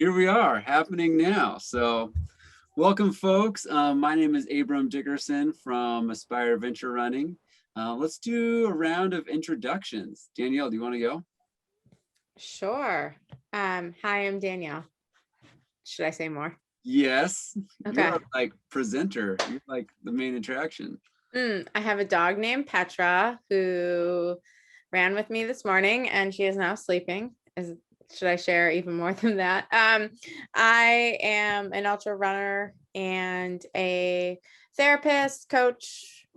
Here we are, happening now. So welcome, folks. My name is Abram Dickerson from Aspire Venture Running. Let's do a round of introductions. Danielle, do you want to go? Sure. Hi, I'm Danielle. Should I say more? Yes. Okay. You're like presenter. You're like the main attraction. I have a dog named Petra who ran with me this morning, and she is now sleeping. Should I share even more than that? I am an ultra runner and a therapist, coach,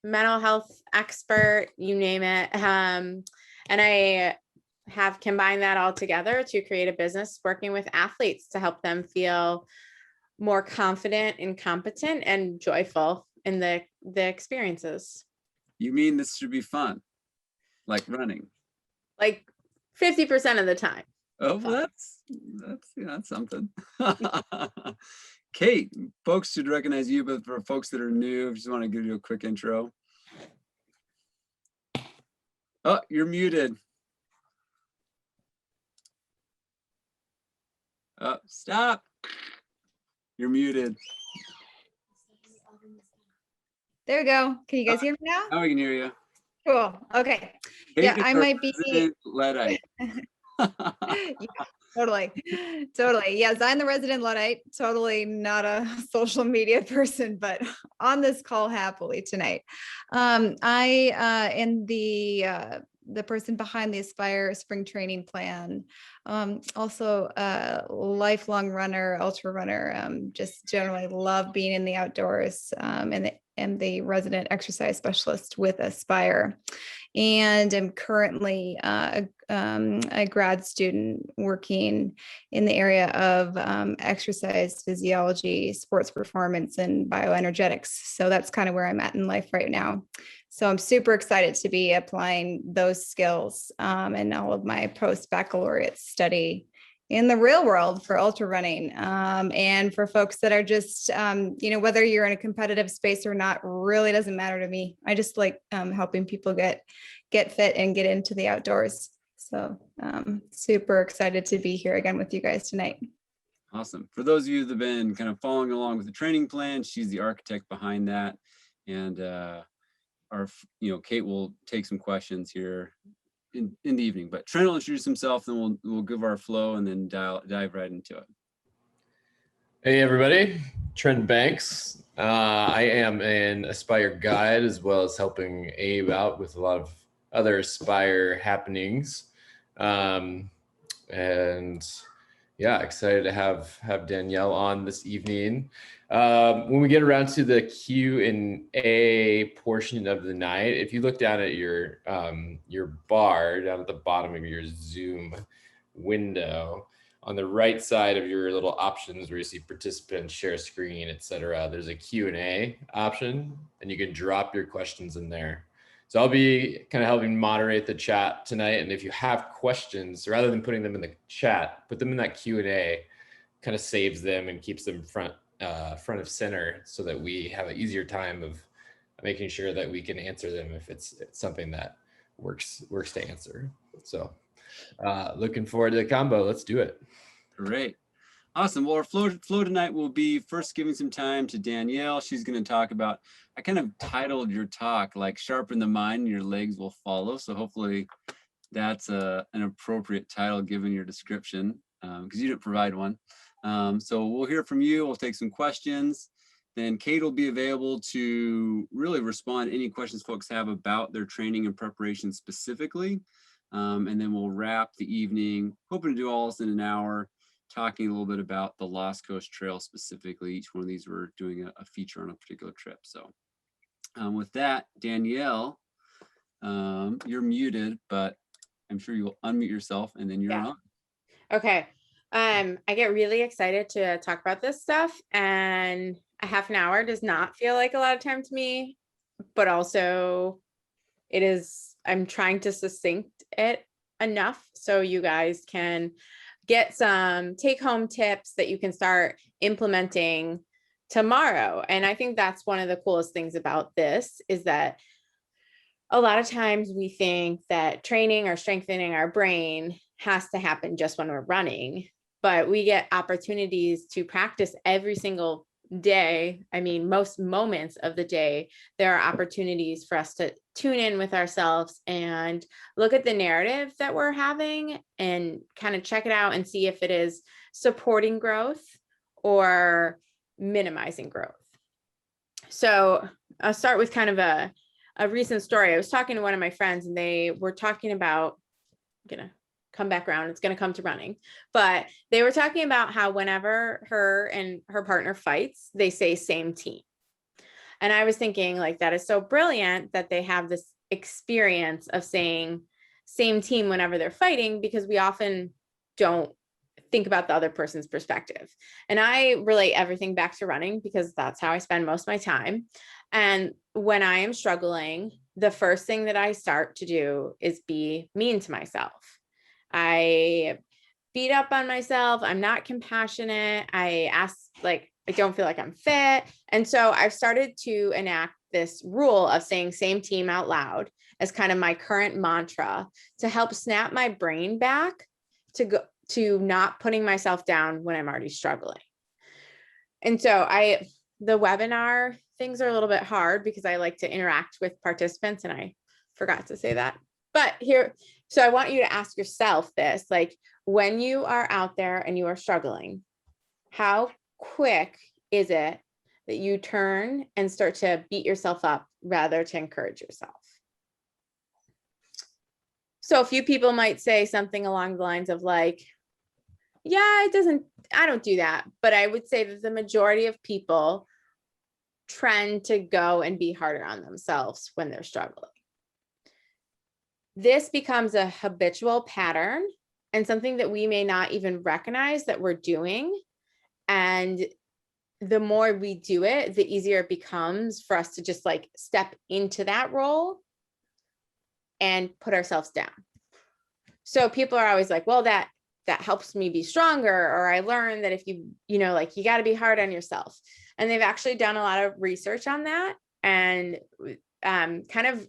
mental health expert, you name it. And I have combined that all together to create a business working with athletes to help them feel more confident and competent and joyful in the experiences. You mean this should be fun, like running? Like 50% of the time. Oh, well, that's something. Kate, folks should recognize you, but for folks that are new, I just want to give you a quick intro. Oh, you're muted. Oh, stop. You're muted. There we go. Can you guys hear me now? Now we can hear you. Cool. Okay. Kate Yeah, I might be. Luddite. Yeah, totally. Yes, I'm the resident Luddite. Totally not a social media person, but on this call happily tonight. I am the person behind the Aspire Spring Training Plan. Also a lifelong runner, ultra runner. Just generally love being in the outdoors. And the resident exercise specialist with Aspire. And I'm currently a grad student working in the area of exercise physiology, sports performance, and bioenergetics. So that's kind of where I'm at in life right now. So I'm super excited to be applying those skills and all of my post-baccalaureate study in the real world for ultra running. And for folks that are just, whether you're in a competitive space or not, really doesn't matter to me. I just like helping people get fit and get into the outdoors. So super excited to be here again with you guys tonight. Awesome. For those of you that have been kind of following along with the training plan, she's the architect behind that. And Kate will take some questions here in the evening, but Trent will introduce himself, then we'll give our flow and then dive right into it. Hey everybody, Trent Banks. I am an Aspire guide as well as helping Abe out with a lot of other Aspire happenings. And yeah, excited to have Danielle on this evening. When we get around to the Q&A portion of the night, if you look down at your bar down at the bottom of your Zoom window, on the right side of your little options where you see participants, share screen, etc., there's a Q&A option, and you can drop your questions in there. So I'll be kind of helping moderate the chat tonight. And if you have questions, rather than putting them in the chat, put them in that Q&A, kind of saves them and keeps them front of center so that we have an easier time of making sure that we can answer them if it's something that works to answer. So looking forward to the combo. Let's do it. Great. Awesome. Well, our flow tonight will be first giving some time to Danielle. She's going to talk about, I kind of titled your talk like sharpen the mind and your legs will follow. So hopefully that's an appropriate title given your description because you didn't provide one. So we'll hear from you. We'll take some questions. Then Kate will be available to really respond to any questions folks have about their training and preparation specifically. And then we'll wrap the evening, hoping to do all this in an hour, talking a little bit about the Lost Coast Trail specifically. Each one of these we're doing a feature on a particular trip. So with that, Danielle, you're muted, but I'm sure you'll unmute yourself and then you're on. Okay. I get really excited to talk about this stuff, and a half an hour does not feel like a lot of time to me, but also it is, I'm trying to succinct it enough so you guys can get some take-home tips that you can start implementing tomorrow. And I think that's one of the coolest things about this is that a lot of times we think that training or strengthening our brain has to happen just when we're running, but we get opportunities to practice every single day. I mean, most moments of the day, there are opportunities for us to tune in with ourselves and look at the narrative that we're having and kind of check it out and see if it is supporting growth or minimizing growth. So I'll start with kind of a recent story. I was talking to one of my friends and they were talking about, I'm gonna come back around, it's gonna come to running, but they were talking about how whenever her and her partner fights, they say same team. And I was thinking, like, that is so brilliant that they have this experience of saying same team whenever they're fighting, because we often don't think about the other person's perspective. And I relate everything back to running because that's how I spend most of my time. And when I am struggling, the first thing that I start to do is be mean to myself. I beat up on myself. I'm not compassionate. I ask, like, I don't feel like I'm fit. And so I've started to enact this rule of saying same team out loud as kind of my current mantra to help snap my brain back to not putting myself down when I'm already struggling. And so the webinar things are a little bit hard because I like to interact with participants, and I forgot to say that. But here, so I want you to ask yourself this, like, when you are out there and you are struggling, how quick is it that you turn and start to beat yourself up rather to encourage yourself? So a few people might say something along the lines of like, yeah, I don't do that. But I would say that the majority of people trend to go and be harder on themselves when they're struggling. This becomes a habitual pattern and something that we may not even recognize that we're doing. And the more we do it, the easier it becomes for us to just like step into that role and put ourselves down. So people are always like, well, that helps me be stronger. Or I learned that if you like, you got to be hard on yourself. And they've actually done a lot of research on that and I'm trying to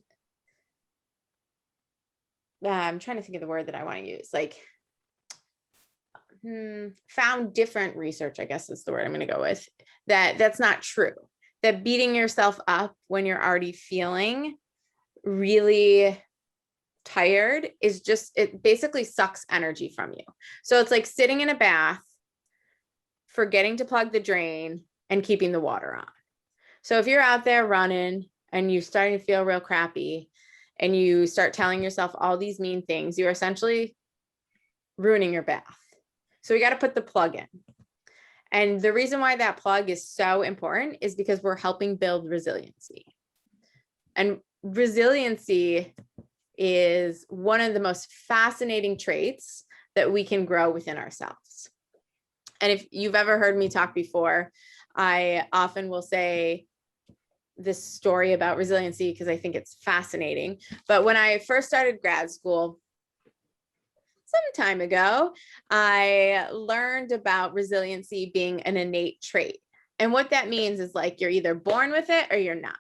think of the word that I want to use, like found different research, I guess is the word I'm going to go with, that's not true. That beating yourself up when you're already feeling really tired is it basically sucks energy from you. So it's like sitting in a bath, forgetting to plug the drain and keeping the water on. So if you're out there running and you're starting to feel real crappy and you start telling yourself all these mean things, you're essentially ruining your bath. So we got to put the plug in. And the reason why that plug is so important is because we're helping build resiliency. And resiliency is one of the most fascinating traits that we can grow within ourselves. And if you've ever heard me talk before, I often will say this story about resiliency because I think it's fascinating. But when I first started grad school, some time ago, I learned about resiliency being an innate trait. And what that means is like, you're either born with it or you're not.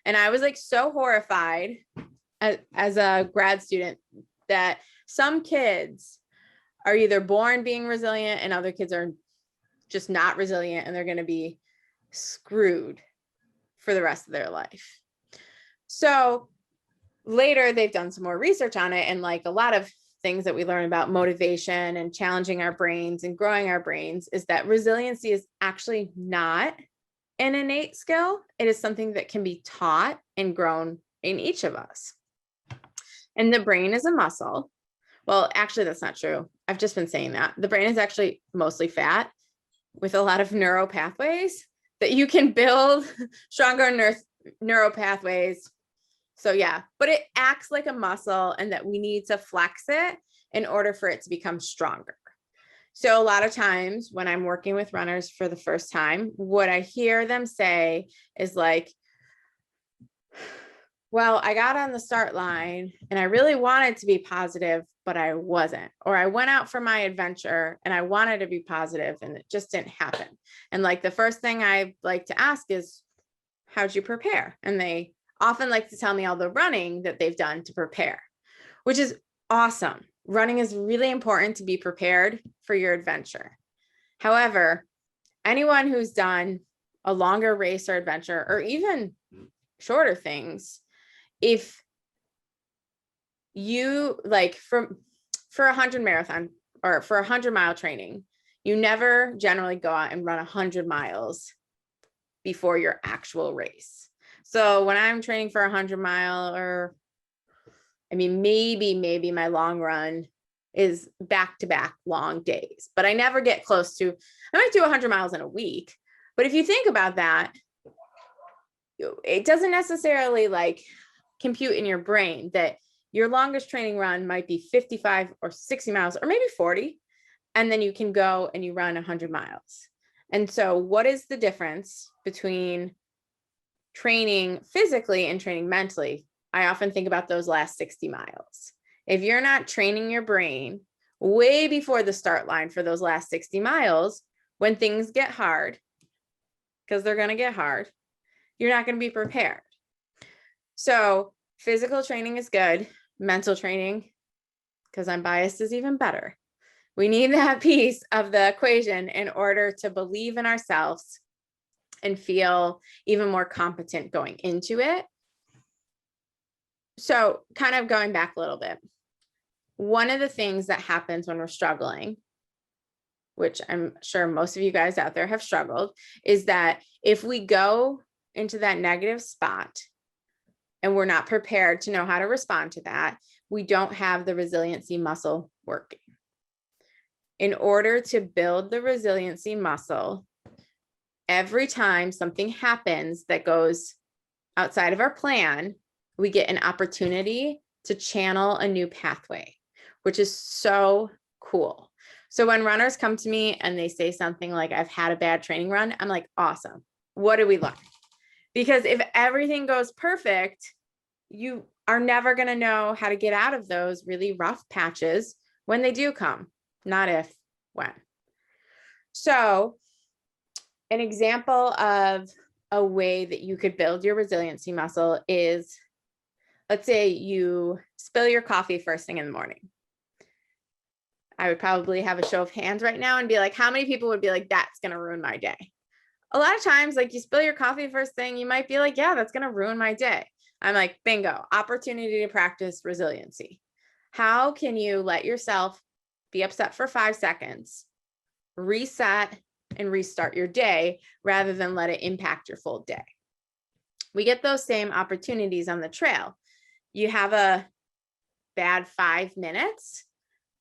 And I was like so horrified as a grad student that some kids are either born being resilient and other kids are just not resilient and they're going to be screwed for the rest of their life. So later they've done some more research on it, and like a lot of things that we learn about motivation and challenging our brains and growing our brains is that resiliency is actually not an innate skill. It is something that can be taught and grown in each of us. And the brain is a muscle. Well, actually, that's not true. I've just been saying that. The brain is actually mostly fat with a lot of neural pathways that you can build stronger neural pathways. So yeah, but it acts like a muscle and that we need to flex it in order for it to become stronger. So a lot of times when I'm working with runners for the first time, what I hear them say is like, well, I got on the start line and I really wanted to be positive, but I wasn't. Or I went out for my adventure and I wanted to be positive and it just didn't happen. And like the first thing I like to ask is, how'd you prepare? And they often like to tell me all the running that they've done to prepare, which is awesome. running is really important to be prepared for your adventure. However, anyone who's done a longer race or adventure, or even shorter things, if you like for a 100 marathon or for a 100-mile training, you never generally go out and run 100 miles before your actual race. So when I'm training for a 100-mile, or I mean, maybe my long run is back-to-back long days, but I never get close to, I might do 100 miles in a week. But if you think about that, it doesn't necessarily like compute in your brain that your longest training run might be 55 or 60 miles, or maybe 40. And then you can go and you run 100 miles. And so what is the difference between training physically and training mentally? I often think about those last 60 miles. If you're not training your brain way before the start line for those last 60 miles, when things get hard, because they're going to get hard, you're not going to be prepared. So physical training is good. Mental training, because I'm biased, is even better. We need that piece of the equation in order to believe in ourselves and feel even more competent going into it. So kind of going back a little bit, one of the things that happens when we're struggling, which I'm sure most of you guys out there have struggled, is that if we go into that negative spot and we're not prepared to know how to respond to that, we don't have the resiliency muscle working. In order to build the resiliency muscle, every time something happens that goes outside of our plan, we get an opportunity to channel a new pathway, which is so cool. So when runners come to me and they say something like, I've had a bad training run, I'm like, awesome. What did we learn? Because if everything goes perfect, you are never going to know how to get out of those really rough patches when they do come, not if, when. So an example of a way that you could build your resiliency muscle is, let's say you spill your coffee first thing in the morning. I would probably have a show of hands right now and be like, how many people would be like, that's going to ruin my day? A lot of times, like, you spill your coffee first thing, you might be like, yeah, that's going to ruin my day. I'm like, bingo, opportunity to practice resiliency. How can you let yourself be upset for 5 seconds, reset, and restart your day rather than let it impact your full day? We get those same opportunities on the trail. You have a bad 5 minutes.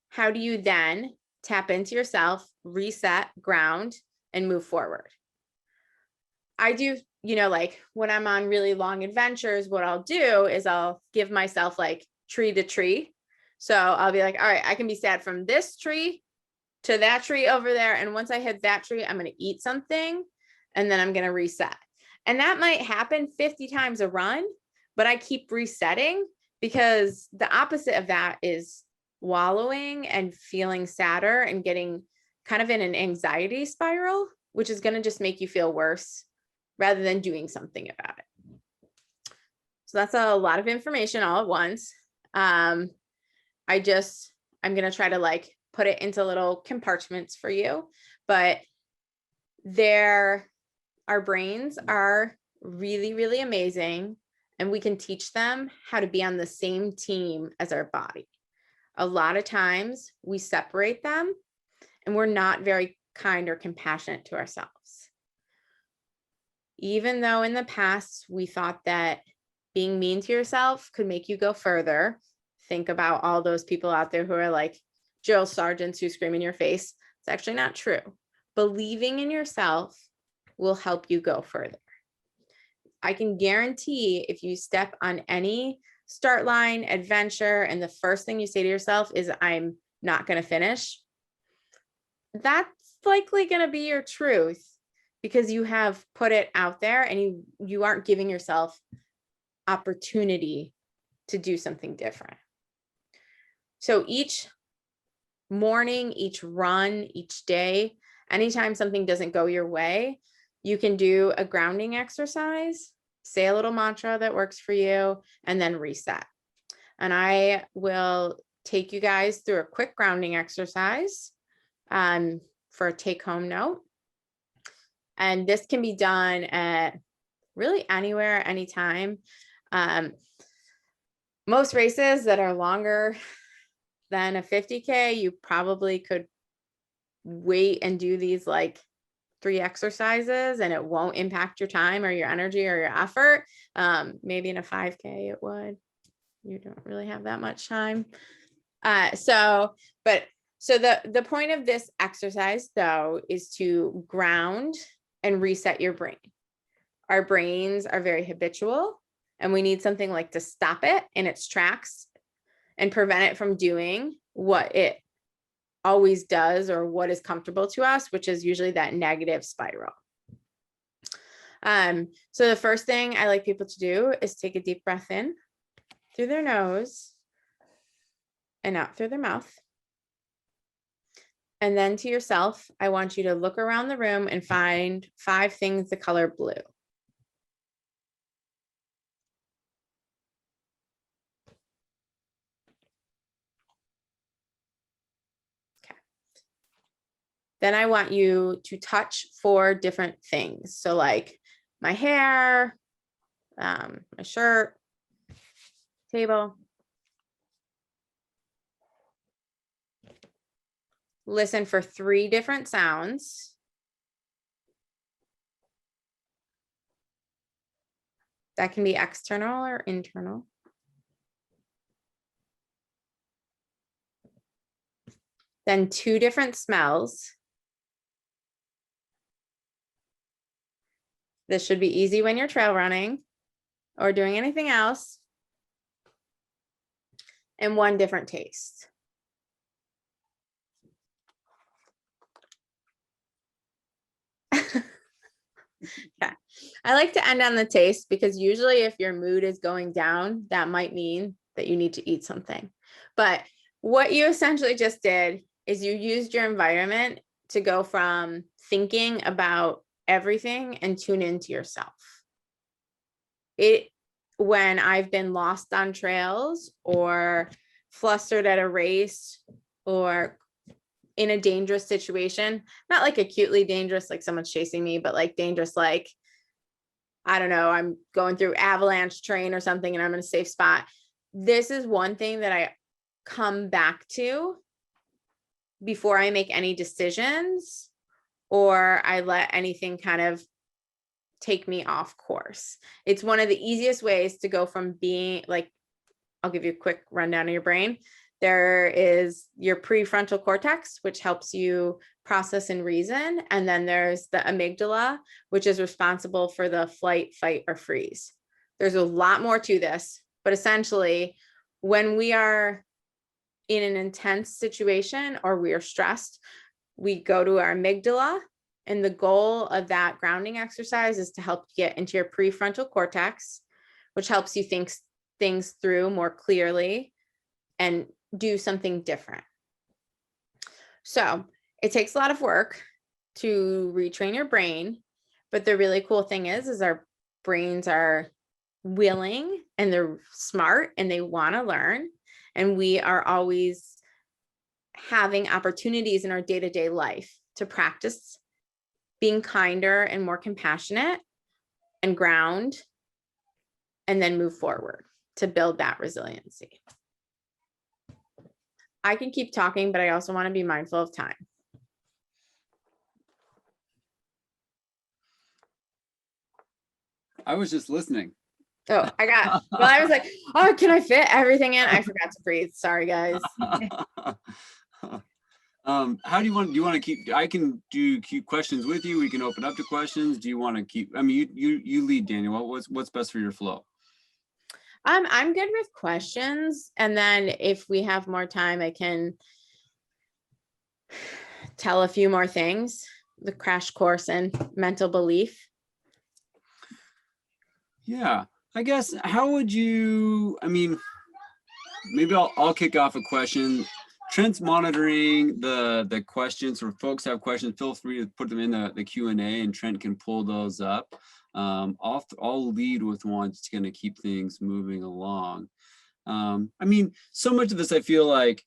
How do you then tap into yourself, reset, ground, and move forward? I do, like when I'm on really long adventures, what I'll do is I'll give myself like tree to tree. So I'll be like, all right, I can be sad from this tree to that tree over there. And once I hit that tree, I'm going to eat something and then I'm going to reset. And that might happen 50 times a run, but I keep resetting, because the opposite of that is wallowing and feeling sadder and getting kind of in an anxiety spiral, which is going to just make you feel worse rather than doing something about it. So that's a lot of information all at once. I'm going to try to like put it into little compartments for you, but our brains are really, really amazing, and we can teach them how to be on the same team as our body. A lot of times we separate them and we're not very kind or compassionate to ourselves. Even though in the past we thought that being mean to yourself could make you go further, think about all those people out there who are like drill sergeants who scream in your face. It's actually not true. Believing in yourself will help you go further. I can guarantee if you step on any start line, adventure, and the first thing you say to yourself is, I'm not going to finish, that's likely going to be your truth, because you have put it out there and you aren't giving yourself opportunity to do something different. So each morning, each run, each day, anytime something doesn't go your way, you can do a grounding exercise, say a little mantra that works for you, and then reset. And I will take you guys through a quick grounding exercise for a take-home note. And this can be done at really anywhere, anytime. Most races that are longer than a 50K, you probably could wait and do these like 3 exercises and it won't impact your time or your energy or your effort. Maybe in a 5K it would. You don't really have that much time. So the point of this exercise though is to ground and reset your brain. Our brains are very habitual and we need something like to stop it in its tracks and prevent it from doing what it always does or what is comfortable to us, which is usually that negative spiral. So the first thing I like people to do is take a deep breath in through their nose and out through their mouth. And then to yourself, I want you to look around the room and find 5 things the color blue. Okay. Then I want you to touch 4 different things. So like my hair, my shirt, table. Listen for 3 different sounds. That can be external or internal. Then 2 different smells. This should be easy when you're trail running or doing anything else. And 1 different taste. Yeah, I like to end on the taste because usually if your mood is going down, that might mean that you need to eat something. But what you essentially just did is you used your environment to go from thinking about everything and tune into yourself. When I've been lost on trails or flustered at a race or in a dangerous situation, not like acutely dangerous, like someone's chasing me, but like dangerous, like, I don't know, I'm going through avalanche terrain or something and I'm in a safe spot. This is one thing that I come back to before I make any decisions or I let anything kind of take me off course. It's one of the easiest ways to go from being like, I'll give you a quick rundown of your brain. There is your prefrontal cortex, which helps you process and reason. And then there's the amygdala, which is responsible for the flight, fight, or freeze. There's a lot more to this, but essentially when we are in an intense situation or we are stressed, we go to our amygdala. And the goal of that grounding exercise is to help you get into your prefrontal cortex, which helps you think things through more clearly and do something different. So it takes a lot of work to retrain your brain, but the really cool thing is our brains are willing and they're smart and they want to learn. And we are always having opportunities in our day-to-day life to practice being kinder and more compassionate and ground and then move forward to build that resiliency. I can keep talking, but I also want to be mindful of time. I was just listening. Oh, I was like, oh, can I fit everything in? I forgot to breathe. Sorry, guys. How do you want to keep, I can do questions with you. We can open up to questions. Do you want to keep, I mean, you lead, Daniel. What's best for your flow? I'm good with questions. And then if we have more time, I can tell a few more things, the crash course in mental belief. Yeah, I guess, how would you, I mean, maybe I'll kick off a question. Trent's monitoring the questions, or folks have questions, feel free to put them in the Q&A and Trent can pull those up. I'll lead with one that's going to keep things moving along. I mean, so much of this, I feel like,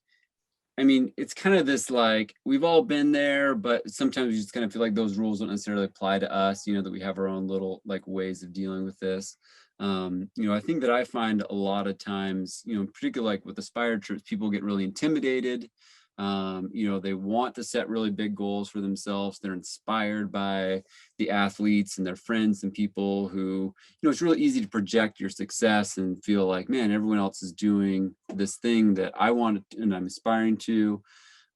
I mean, it's kind of this like, we've all been there, but sometimes we just kind of feel like those rules don't necessarily apply to us, you know, that we have our own little like ways of dealing with this. You know, I think that I find a lot of times, you know, particularly like with Aspire trips, people get really intimidated. You know, they want to set really big goals for themselves. They're inspired by the athletes and their friends and people who, you know, it's really easy to project your success and feel like, man, everyone else is doing this thing that I want and I'm aspiring to.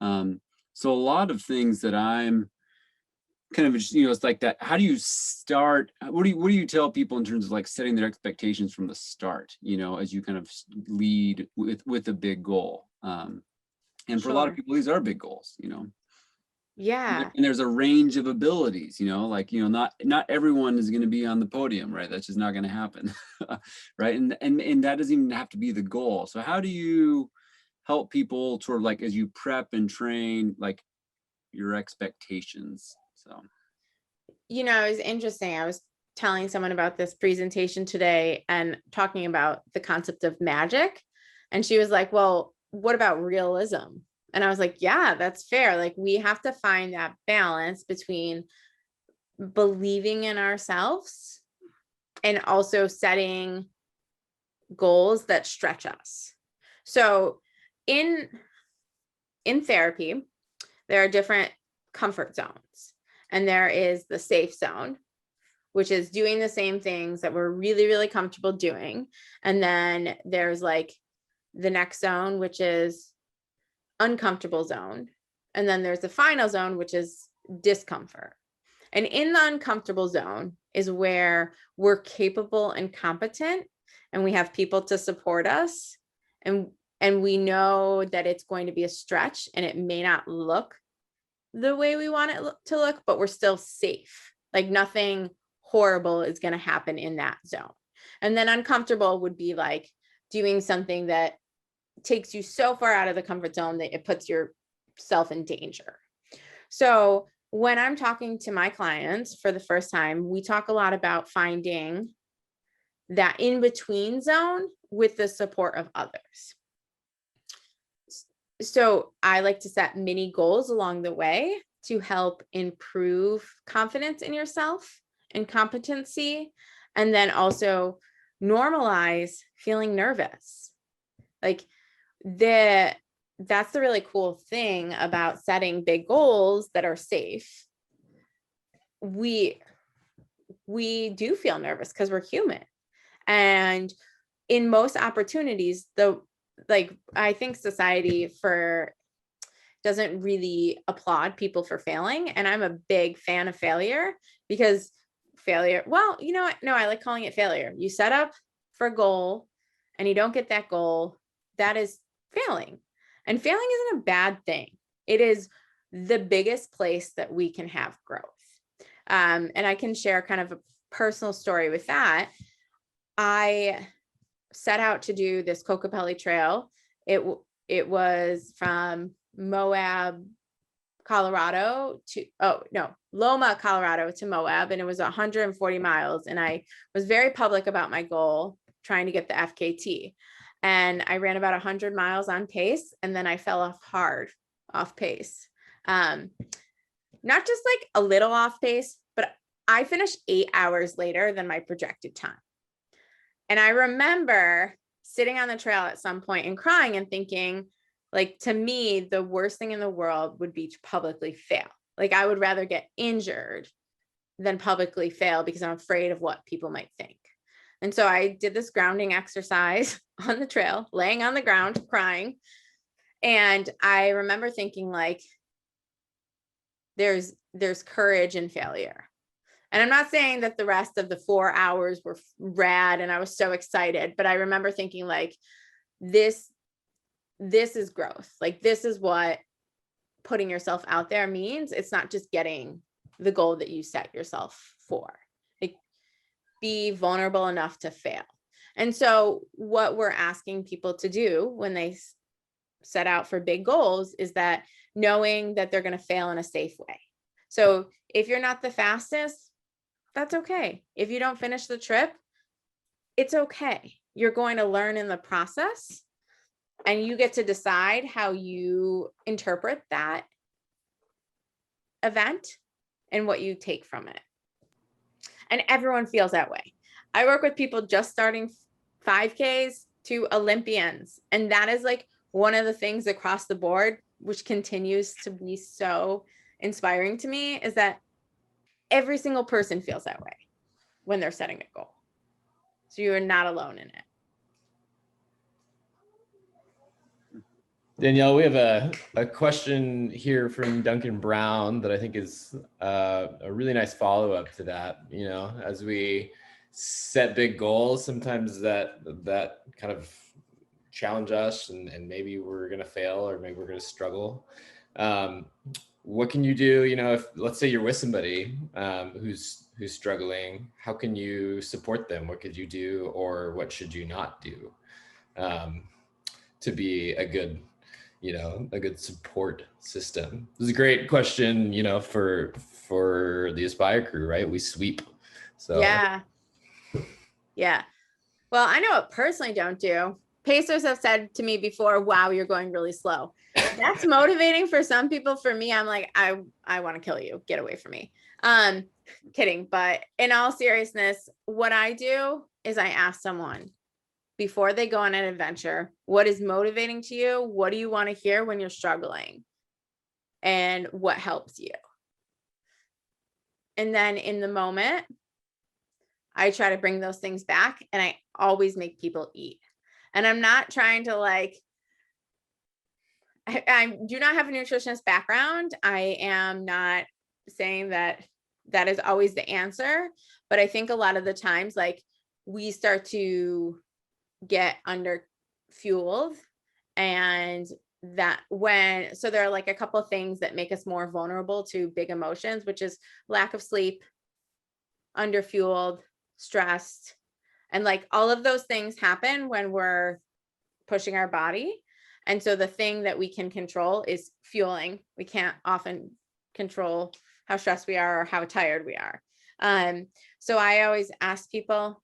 So a lot of things that I'm kind of, you know, it's like that. How do you start? What do you tell people in terms of like setting their expectations from the start, you know, as you kind of lead with a big goal? And for a lot of Sure. people, these are big goals, you know. Yeah. And there's a range of abilities, you know, like, you know, not everyone is going to be on the podium, right? That's just not going to happen, right? And that doesn't even have to be the goal. So how do you help people sort of like, as you prep and train, like your expectations? So, You know, it's interesting. I was telling someone about this presentation today and talking about the concept of magic. And she was like, well, what about realism? And I was like, yeah, that's fair. Like we have to find that balance between believing in ourselves and also setting goals that stretch us. So in therapy, there are different comfort zones. And there is the safe zone, which is doing the same things that we're really, really comfortable doing. And then there's like the next zone, which is uncomfortable zone. And then there's the final zone, which is discomfort. And in the uncomfortable zone is where we're capable and competent, and we have people to support us. And we know that it's going to be a stretch and it may not look the way we want it to look, but we're still safe. Like nothing horrible is going to happen in that zone. And then uncomfortable would be like doing something that takes you so far out of the comfort zone that it puts yourself in danger. So when I'm talking to my clients for the first time, we talk a lot about finding that in between zone with the support of others. So I like to set mini goals along the way to help improve confidence in yourself and competency, and then also normalize feeling nervous. Like that's the really cool thing about setting big goals that are safe. We do feel nervous because we're human. And in most opportunities, I think society doesn't really applaud people for failing. And I'm a big fan of failure because failure, well, you know what? No, I like calling it failure. You set up for a goal and you don't get that goal. That is failing. And failing isn't a bad thing. It is the biggest place that we can have growth. And I can share kind of a personal story with that. I set out to do this Kokopelli Trail. It was from Moab, Colorado to, Loma, Colorado to Moab. And it was 140 miles. And I was very public about my goal, trying to get the FKT. And I ran about 100 miles on pace. And then I fell off pace. Not just like a little off pace, but I finished 8 hours later than my projected time. And I remember sitting on the trail at some point and crying and thinking, like, to me, the worst thing in the world would be to publicly fail. Like, I would rather get injured than publicly fail because I'm afraid of what people might think. And so I did this grounding exercise on the trail, laying on the ground, crying. And I remember thinking, like, there's courage in failure. And I'm not saying that the rest of the 4 hours were rad and I was so excited, but I remember thinking, like, this is growth. Like, this is what putting yourself out there means. It's not just getting the goal that you set yourself for. Like, be vulnerable enough to fail. And so what we're asking people to do when they set out for big goals is that knowing that they're going to fail in a safe way. So if you're not the fastest, that's okay. If you don't finish the trip, it's okay. you're going to learn in the process, and you get to decide how you interpret that event and what you take from it. And everyone feels that way. I work with people just starting 5Ks to Olympians. And that is like one of the things across the board, which continues to be so inspiring to me, is that every single person feels that way when they're setting a goal. So you are not alone in it. Danielle, we have a question here from Duncan Brown that I think is a really nice follow-up to that. You know, as we set big goals, sometimes that kind of challenge us, and maybe we're going to fail, or maybe we're going to struggle. What can you do? You know, if let's say you're with somebody who's struggling, how can you support them? What could you do, or what should you not do to be a good support system? This is a great question, you know, for the Aspire crew, right? We sweep. So yeah. Well, I know what personally don't do. Pacers have said to me before, wow, you're going really slow. That's motivating for some people. For me, I'm like, I want to kill you. Get away from me. Kidding. But in all seriousness, what I do is I ask someone before they go on an adventure, what is motivating to you? What do you want to hear when you're struggling? And what helps you? And then in the moment, I try to bring those things back, and I always make people eat. And I'm not trying to I do not have a nutritionist background. I am not saying that is always the answer, but I think a lot of the times, like, we start to get under fueled, and so there are like a couple of things that make us more vulnerable to big emotions, which is lack of sleep, under fueled, stressed, and like all of those things happen when we're pushing our body. And so the thing that we can control is fueling. We can't often control how stressed we are or how tired we are. So I always ask people,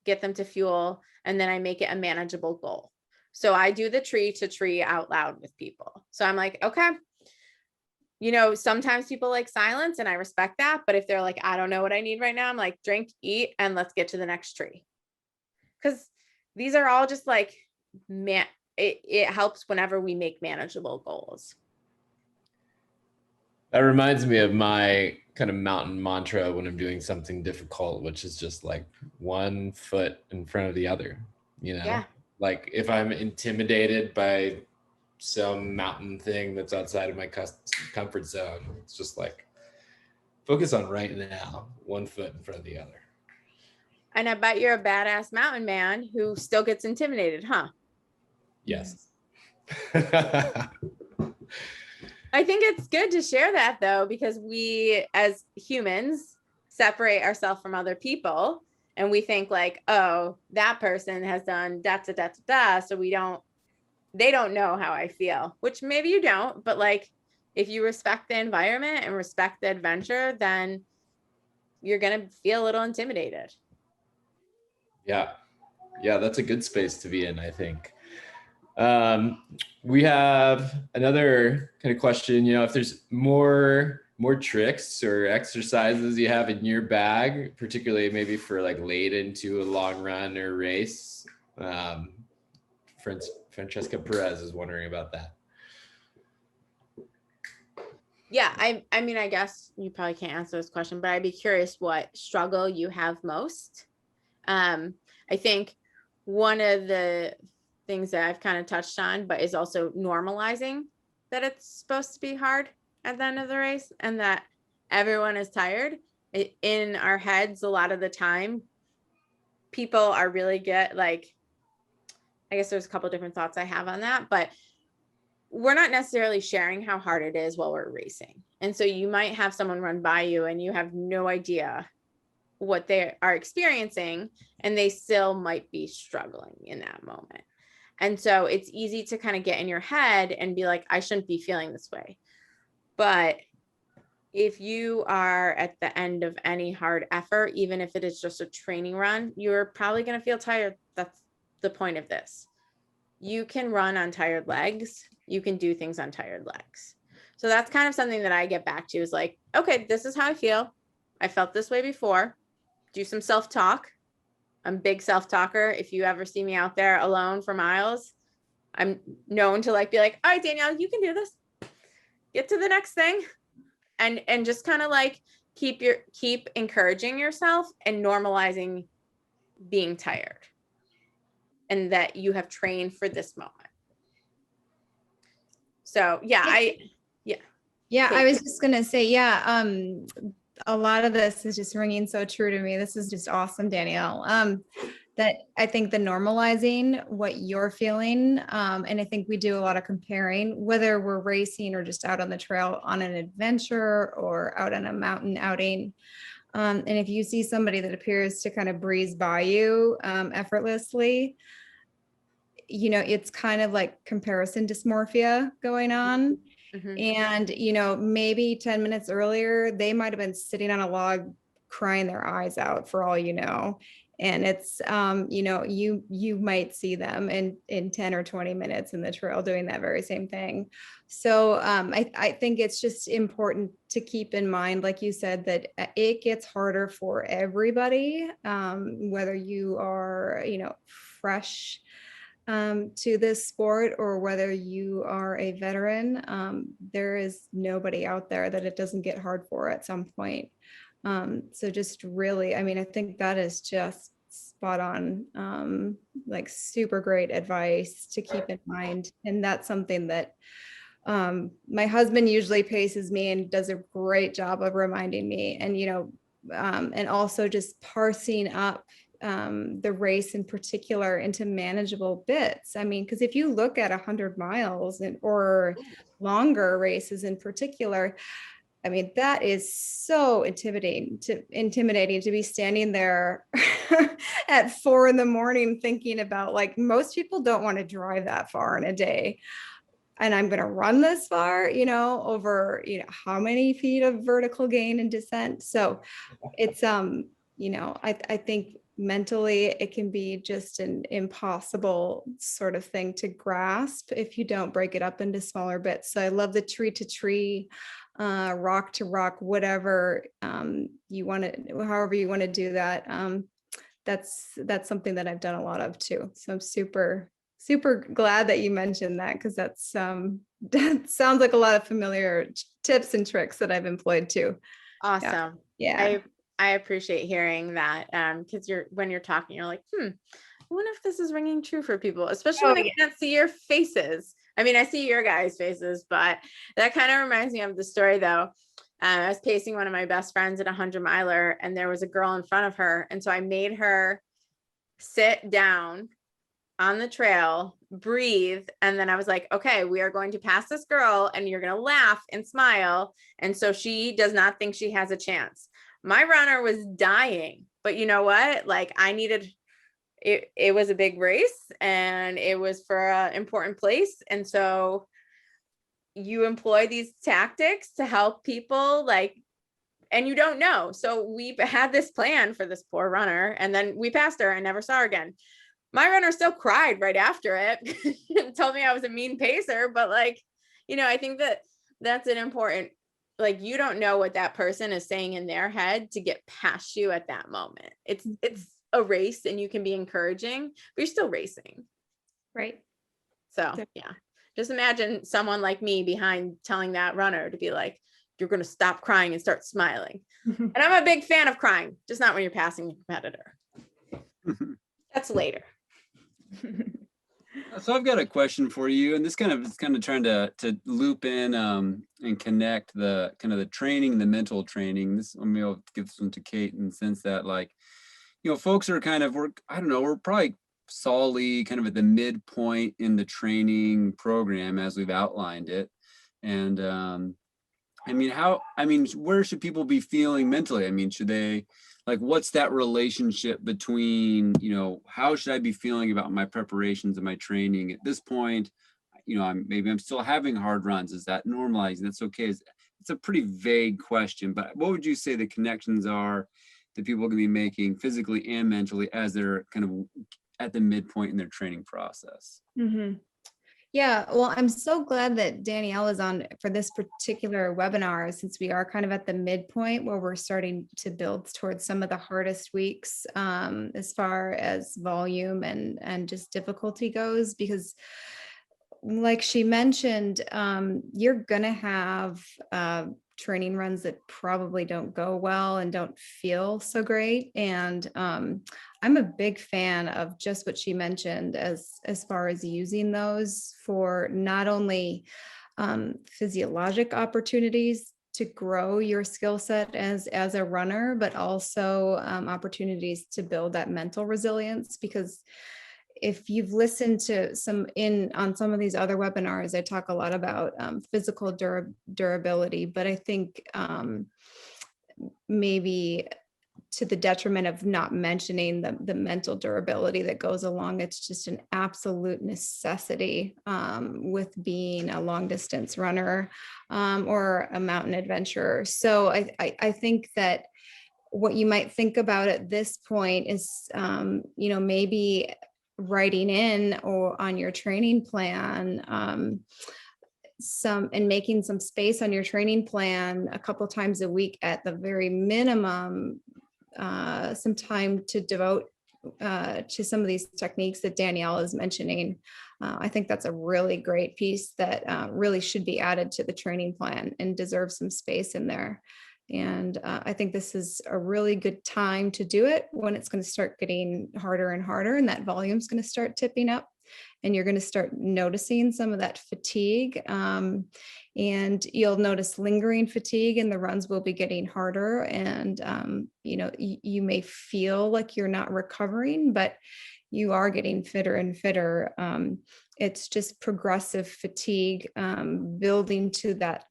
get them to fuel, and then I make it a manageable goal. So I do the tree to tree out loud with people. So I'm like, okay, you know, sometimes people like silence, and I respect that. But if they're like, I don't know what I need right now, I'm like, drink, eat, and let's get to the next tree. Because these are all just like, it helps whenever we make manageable goals. that reminds me of my kind of mountain mantra when I'm doing something difficult, which is just like one foot in front of the other, you know? Yeah. Like if I'm intimidated by some mountain thing that's outside of my comfort zone, it's just like, focus on right now, one foot in front of the other. And I bet you're a badass mountain man who still gets intimidated, huh? Yes. I think it's good to share that, though, because we as humans separate ourselves from other people, and we think like, oh, that person has done da da da da, so they don't know how I feel, which maybe you don't, but like, if you respect the environment and respect the adventure, then you're going to feel a little intimidated. Yeah, that's a good space to be in, I think. We have another kind of question, you know, if there's more tricks or exercises you have in your bag, particularly maybe for like late into a long run or race. Francesca Perez is wondering about that. Yeah, I mean, I guess you probably can't answer this question, but I'd be curious what struggle you have most. I think one of the things that I've kind of touched on, but is also normalizing that it's supposed to be hard at the end of the race, and that everyone is tired. In our heads, a lot of the time, people are really good. Like, I guess there's a couple different thoughts I have on that, but we're not necessarily sharing how hard it is while we're racing. And so you might have someone run by you and you have no idea what they are experiencing, and they still might be struggling in that moment. And so it's easy to kind of get in your head and be like, I shouldn't be feeling this way. But if you are at the end of any hard effort, even if it is just a training run, you're probably going to feel tired that's the point of this. You can run on tired legs. You can do things on tired legs. So that's kind of something that I get back to is like, okay, this is how I feel. I felt this way before. Do some self-talk. I'm a big self-talker. If you ever see me out there alone for miles, I'm known to like be like, all right, Danielle, you can do this. Get to the next thing. And just kind of like keep encouraging yourself and normalizing being tired and that you have trained for this moment. So yeah, Yeah, Okay. I was just gonna say, yeah, a lot of this is just ringing so true to me. This is just awesome, Danielle. That I think the normalizing what you're feeling, and I think we do a lot of comparing, whether we're racing or just out on the trail on an adventure or out on a mountain outing. And if you see somebody that appears to kind of breeze by you effortlessly, you know, it's kind of like comparison dysmorphia going on. Mhm. And, you know, maybe 10 minutes earlier, they might have been sitting on a log crying their eyes out for all you know. And it's, you know, you might see them in 10 or 20 minutes in the trail doing that very same thing. So I think it's just important to keep in mind, like you said, that it gets harder for everybody, whether you are, you know, fresh to this sport or whether you are a veteran. There is nobody out there that it doesn't get hard for at some point. So just really, I mean, I think that is just spot on, like super great advice to keep in mind. And that's something that my husband usually paces me and does a great job of reminding me. And, you know, and also just parsing up the race in particular into manageable bits. I mean, because if you look at 100 miles or longer races in particular, I mean, that is so intimidating to be standing there at 4 a.m. thinking about, like, most people don't want to drive that far in a day. And I'm going to run this far, you know, over, you know, how many feet of vertical gain and descent. So it's, you know, I think mentally it can be just an impossible sort of thing to grasp if you don't break it up into smaller bits. So I love the tree to tree, rock to rock, whatever you want to, however you want to do that. That's something that I've done a lot of too. So I'm super glad that you mentioned that, because that's that sounds like a lot of familiar tips and tricks that I've employed too. Awesome. Yeah. I appreciate hearing that. Because when you're talking, you're like, I wonder if this is ringing true for people, especially when I can't see your faces. I mean, I see your guys' faces, but that kind of reminds me of the story though. I was pacing one of my best friends at 100-miler, and there was a girl in front of her. And so I made her sit down on the trail, breathe. And then I was like, okay, we are going to pass this girl and you're going to laugh and smile. And so she does not think she has a chance. My runner was dying, but you know what? Like, I needed it. It was a big race and it was for an important place. And so you employ these tactics to help people, like, and you don't know. So we had this plan for this poor runner, and then we passed her and never saw her again. My runner still cried right after it and told me I was a mean pacer, but, like, you know, I think that's an important, like, you don't know what that person is saying in their head to get past you at that moment. It's a race and you can be encouraging, but you're still racing. Right. So yeah, just imagine someone like me behind telling that runner to be like, you're going to stop crying and start smiling. And I'm a big fan of crying, just not when you're passing a competitor. That's later. So I've got a question for you, and this kind of trying to loop in and connect the kind of the training, the mental training. This, I mean, I'll give this one to Kate in the sense that, like, you know, folks are kind of, we're probably solidly kind of at the midpoint in the training program as we've outlined it. And I mean, where should people be feeling mentally? I mean, should they, like, what's that relationship between, you know, how should I be feeling about my preparations and my training at this point? You know, maybe I'm still having hard runs. Is that normalizing? That's okay. It's a pretty vague question, but what would you say the connections are that people can be making physically and mentally as they're kind of at the midpoint in their training process. Mhm. Yeah, well, I'm so glad that Danielle is on for this particular webinar, since we are kind of at the midpoint where we're starting to build towards some of the hardest weeks as far as volume and just difficulty goes, because like she mentioned, you're gonna have training runs that probably don't go well and don't feel so great. And I'm a big fan of just what she mentioned as far as using those for not only physiologic opportunities to grow your skill set as a runner, but also opportunities to build that mental resilience. Because if you've listened to on some of these other webinars, I talk a lot about physical durability, but I think maybe to the detriment of not mentioning the mental durability that goes along. It's just an absolute necessity with being a long distance runner or a mountain adventurer. So I think that what you might think about at this point is, maybe writing in or on your training plan, making some space on your training plan a couple times a week at the very minimum, some time to devote to some of these techniques that Danielle is mentioning. I think that's a really great piece that really should be added to the training plan and deserves some space in there. And I think this is a really good time to do it when it's going to start getting harder and harder, and that volume is going to start tipping up, and you're going to start noticing some of that fatigue. And you'll notice lingering fatigue, and the runs will be getting harder. And, you may feel like you're not recovering, but you are getting fitter and fitter. It's just progressive fatigue building to that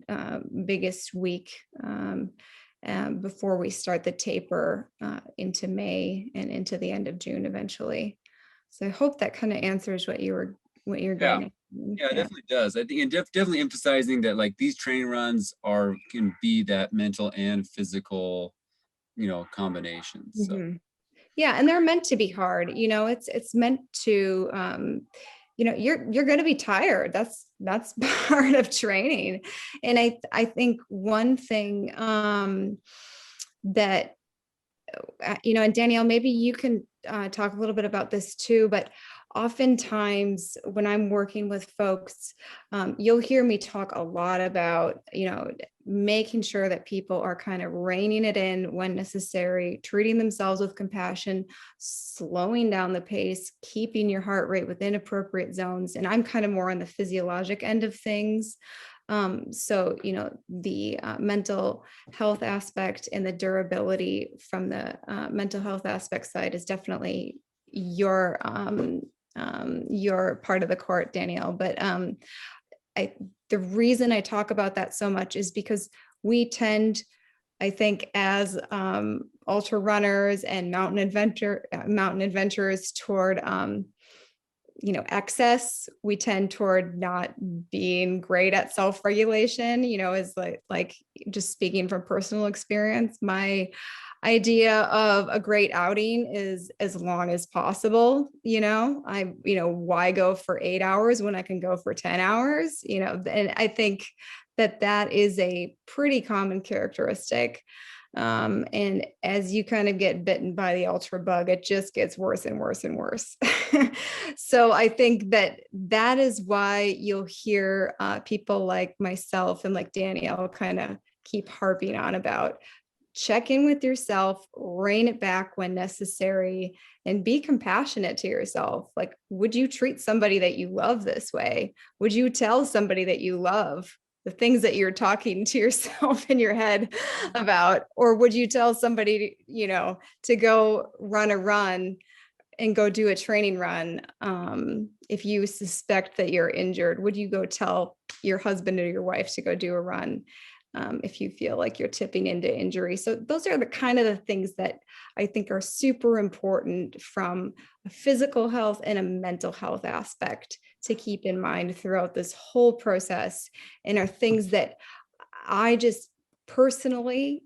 biggest week before we start the taper into May and into the end of June eventually. So I hope that kind of answers what you're getting at. Yeah, it definitely does. I think, and definitely emphasizing that like these training runs can be that mental and physical, combinations. So. Mhm. Yeah, and they're meant to be hard. It's meant to, you're going to be tired. That's part of training. And I think one thing that, and Danielle, maybe you can talk a little bit about this too, but oftentimes when I'm working with folks, you'll hear me talk a lot about, making sure that people are kind of reining it in when necessary, treating themselves with compassion, slowing down the pace, keeping your heart rate within appropriate zones. And I'm kind of more on the physiologic end of things. So, the mental health aspect and the durability from the mental health aspect side is definitely your part of the court, Danielle. But the reason I talk about that so much is because we tend, I think, as ultra runners and mountain adventurers toward excess, we tend toward not being great at self-regulation, is like just speaking from personal experience. My idea of a great outing is as long as possible. Why go for 8 hours when I can go for 10 hours, and I think that is a pretty common characteristic. And as you kind of get bitten by the ultra bug, it just gets worse and worse and worse. So I think that is why you'll hear people like myself and like Danielle kind of keep harping on about check in with yourself, rein it back when necessary, and be compassionate to yourself. Like, would you treat somebody that you love this way? Would you tell somebody that you love the things that you're talking to yourself in your head about? Or would you tell somebody, to go run a run and go do a training run? If you suspect that you're injured, would you go tell your husband or your wife to go do a run? If you feel like you're tipping into injury. So those are the kind of the things that I think are super important from a physical health and a mental health aspect to keep in mind throughout this whole process, and are things that I just personally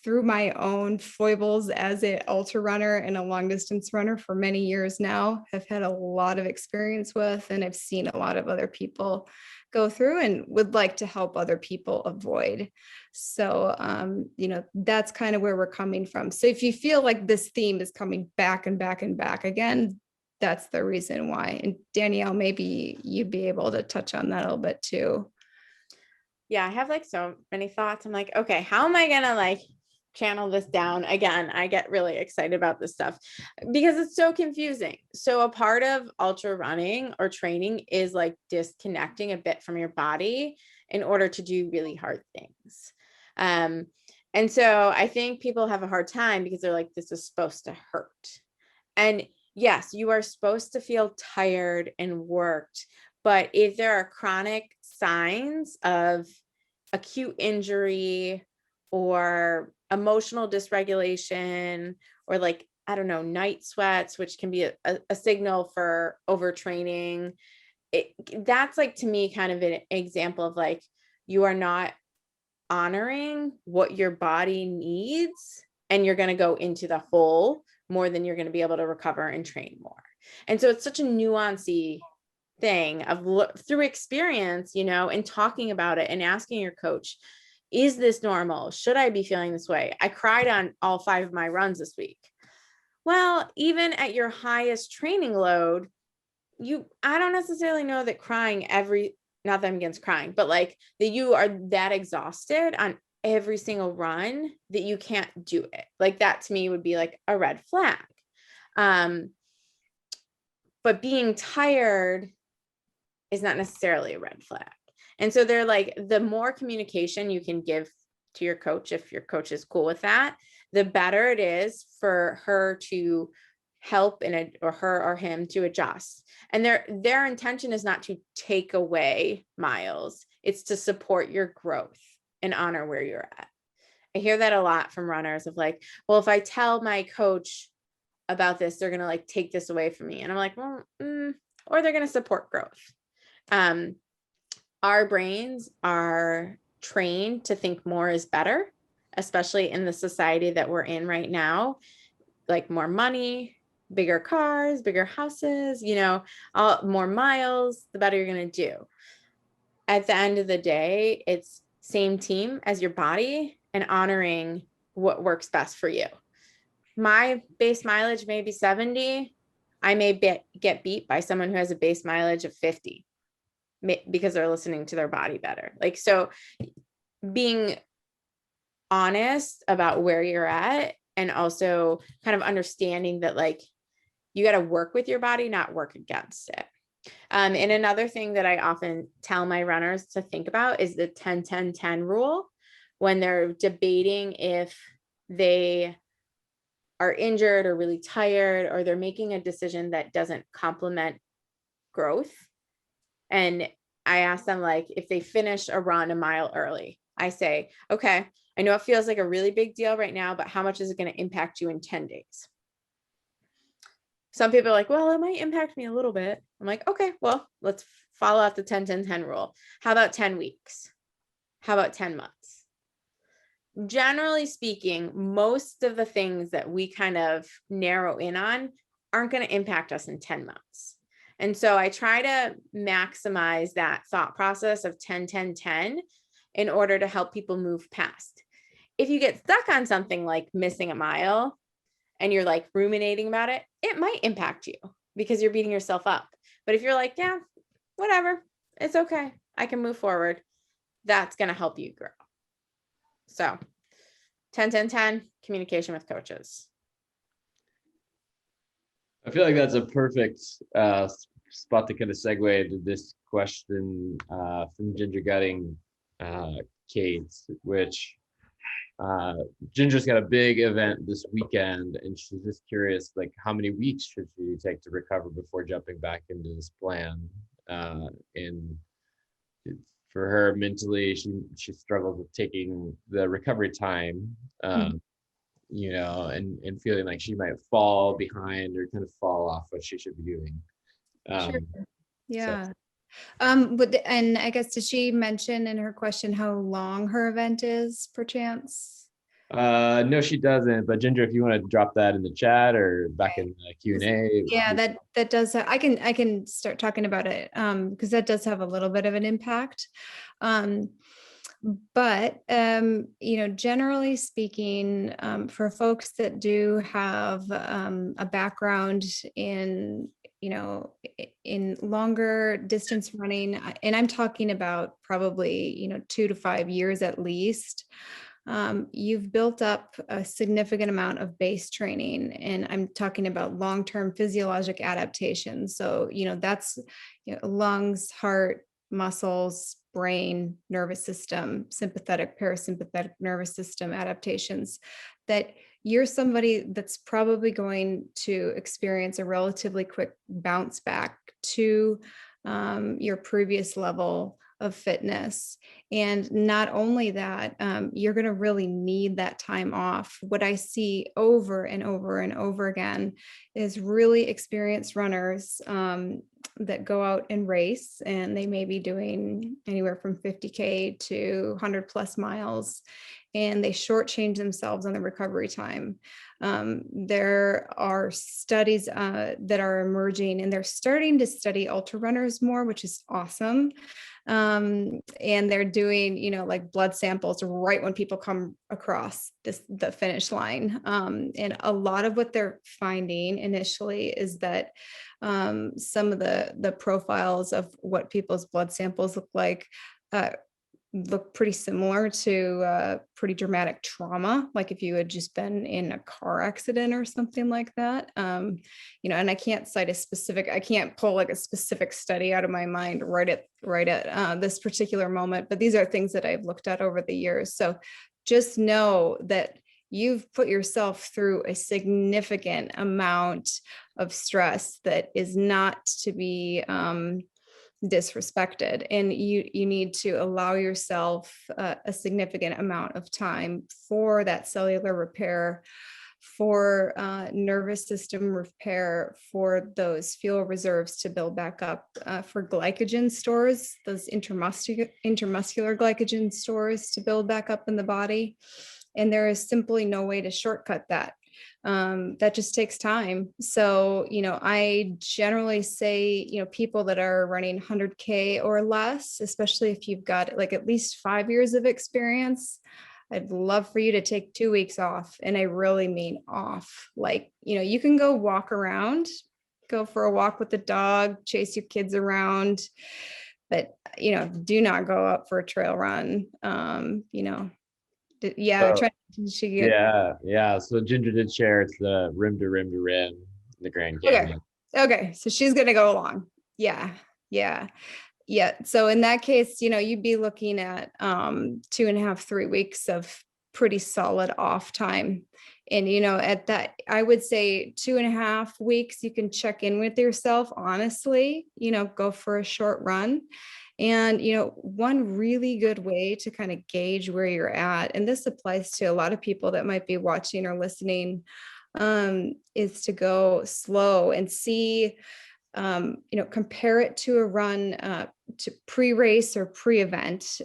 through my own foibles as an ultra runner and a long distance runner for many years now, have had a lot of experience with, and I've seen a lot of other people go through and would like to help other people avoid. So, that's kind of where we're coming from. So if you feel like this theme is coming back and back and back again, that's the reason why. And Danielle, maybe you'd be able to touch on that a little bit too. Yeah, I have like so many thoughts. I'm like, okay, how am I gonna like channel this down? Again, I get really excited about this stuff because it's so confusing. So a part of ultra running or training is like disconnecting a bit from your body in order to do really hard things. And so I think people have a hard time because they're like, this is supposed to hurt. And yes, you are supposed to feel tired and worked, but if there are chronic signs of acute injury or emotional dysregulation, or like, I don't know, night sweats, which can be a signal for overtraining, that's like, to me, kind of an example of like, you are not honoring what your body needs, and you're going to go into the hole more than you're going to be able to recover and train more. And so it's such a nuancey thing of through experience, and talking about it and asking your coach, is this normal? Should I be feeling this way? I cried on all 5 of my runs this week. Well, even at your highest training load, I don't necessarily know that crying not that I'm against crying, but like that you are that exhausted on every single run that you can't do it. Like that to me would be like a red flag. But being tired is not necessarily a red flag. And so they're like, the more communication you can give to your coach, if your coach is cool with that, the better it is for her to help or her or him to adjust. And their intention is not to take away miles. It's to support your growth and honor where you're at. I hear that a lot from runners of like, well, if I tell my coach about this, they're going to like take this away from me. And I'm like, well, or they're going to support growth. Our brains are trained to think more is better, especially in the society that we're in right now, like more money, bigger cars, bigger houses, more miles, the better you're going to do. At the end of the day, it's same team as your body and honoring what works best for you. My base mileage may be 70. I may get beat by someone who has a base mileage of 50 because they're listening to their body better. Like, so being honest about where you're at, and also kind of understanding that like, you got to work with your body, not work against it. And another thing that I often tell my runners to think about is the 10-10-10 rule when they're debating if they are injured or really tired, or they're making a decision that doesn't complement growth. And I ask them, like, if they finish a run a mile early, I say, okay, I know it feels like a really big deal right now, but how much is it going to impact you in 10 days? Some people are like, well, it might impact me a little bit. I'm like, okay, well, let's follow out the 10-10-10 rule. How about 10 weeks? How about 10 months? Generally speaking, most of the things that we kind of narrow in on aren't going to impact us in 10 months. And so I try to maximize that thought process of 10-10-10 in order to help people move past. If you get stuck on something like missing a mile and you're like ruminating about it, it might impact you because you're beating yourself up. But if you're like, yeah, whatever, it's okay, I can move forward, that's going to help you grow. So 10-10-10, communication with coaches. I feel like that's a perfect spot to kind of segue to this question from Ginger Gutting, Kate, which Ginger's got a big event this weekend, and she's just curious, like, how many weeks should she take to recover before jumping back into this plan? And for her mentally, she struggles with taking the recovery time, and feeling like she might fall behind or kind of fall off what she should be doing. Sure. Yeah. And I guess, did she mention in her question how long her event is, perchance? No, she doesn't. But Ginger, if you want to drop that in the chat or back in the Q&A. Yeah, that does. I can start talking about it because that does have a little bit of an impact. But generally speaking, for folks that do have a background in in longer distance running, and I'm talking about probably 2 to 5 years at least, you've built up a significant amount of base training, and I'm talking about long-term physiologic adaptation. So that's lungs, heart, muscles, brain, nervous system, sympathetic, parasympathetic nervous system adaptations, that you're somebody that's probably going to experience a relatively quick bounce back to your previous level of fitness. And not only that, you're going to really need that time off. What I see over and over and over again is really experienced runners that go out and race, and they may be doing anywhere from 50K to 100 plus miles, and they shortchange themselves on the recovery time. There are studies that are emerging, and they're starting to study ultra runners more, which is awesome. And they're doing, like blood samples right when people come across the finish line. And a lot of what they're finding initially is that some of the profiles of what people's blood samples look like look pretty similar to pretty dramatic trauma, like if you had just been in a car accident or something like that. And I can't cite I can't pull like a specific study out of my mind right at this particular moment, but these are things that I've looked at over the years. So just know that you've put yourself through a significant amount of stress that is not to be disrespected, and you need to allow yourself a significant amount of time for that cellular repair, for nervous system repair, for those fuel reserves to build back up, for glycogen stores, those intramuscular glycogen stores to build back up in the body. And there is simply no way to shortcut that. That just takes time. So, I generally say, people that are running 100K or less, especially if you've got like at least 5 years of experience, I'd love for you to take 2 weeks off. And I really mean off. Like, you can go walk around, go for a walk with the dog, chase your kids around, but, do not go out for a trail run. Yeah, Yeah. So Ginger did share it's the rim to rim to rim, the Grand Canyon. Okay. So she's gonna go along. Yeah. So in that case, you'd be looking at 2.5, 3 weeks of pretty solid off time. And at that, I would say 2.5 weeks, you can check in with yourself, honestly, go for a short run. And, one really good way to kind of gauge where you're at, and this applies to a lot of people that might be watching or listening, is to go slow and see, compare it to a run to pre-race or pre-event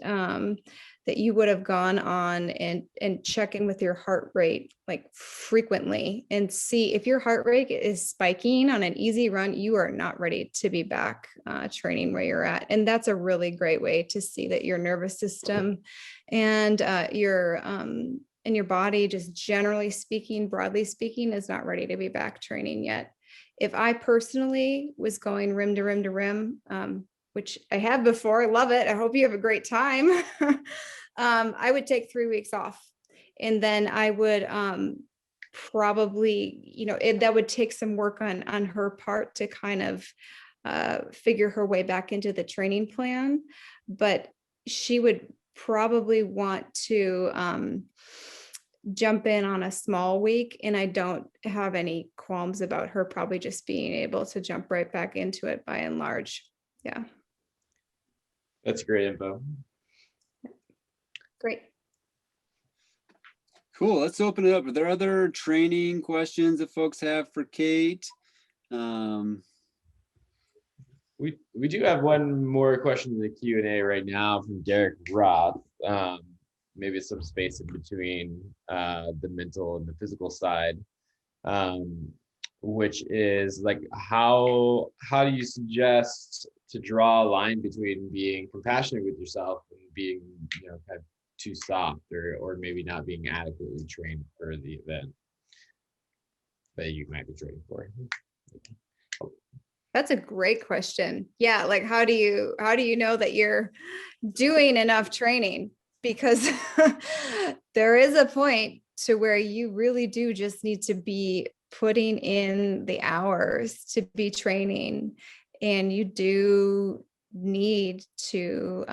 that you would have gone on, and check in with your heart rate like frequently, and see if your heart rate is spiking on an easy run, you are not ready to be back training where you're at. And that's a really great way to see that your nervous system and your body, just generally speaking, broadly speaking, is not ready to be back training yet. If I personally was going rim to rim to rim, which I have before, I love it, I hope you have a great time. I would take 3 weeks off, and then I would probably, that would take some work on her part to kind of figure her way back into the training plan, but she would probably want to jump in on a small week, and I don't have any qualms about her probably just being able to jump right back into it by and large. Yeah. That's great info. Great. Cool. Let's open it up. Are there other training questions that folks have for Kate? We do have one more question in the Q&A right now from Derek Roth. maybe some space in between the mental and the physical side, which is like how do you suggest to draw a line between being compassionate with yourself and being, you know, kind of too soft, or maybe not being adequately trained for the event that you might be training for? That's a great question. Yeah, like how do you know that you're doing enough training? Because there is a point to where you really do just need to be putting in the hours to be training, and you do need to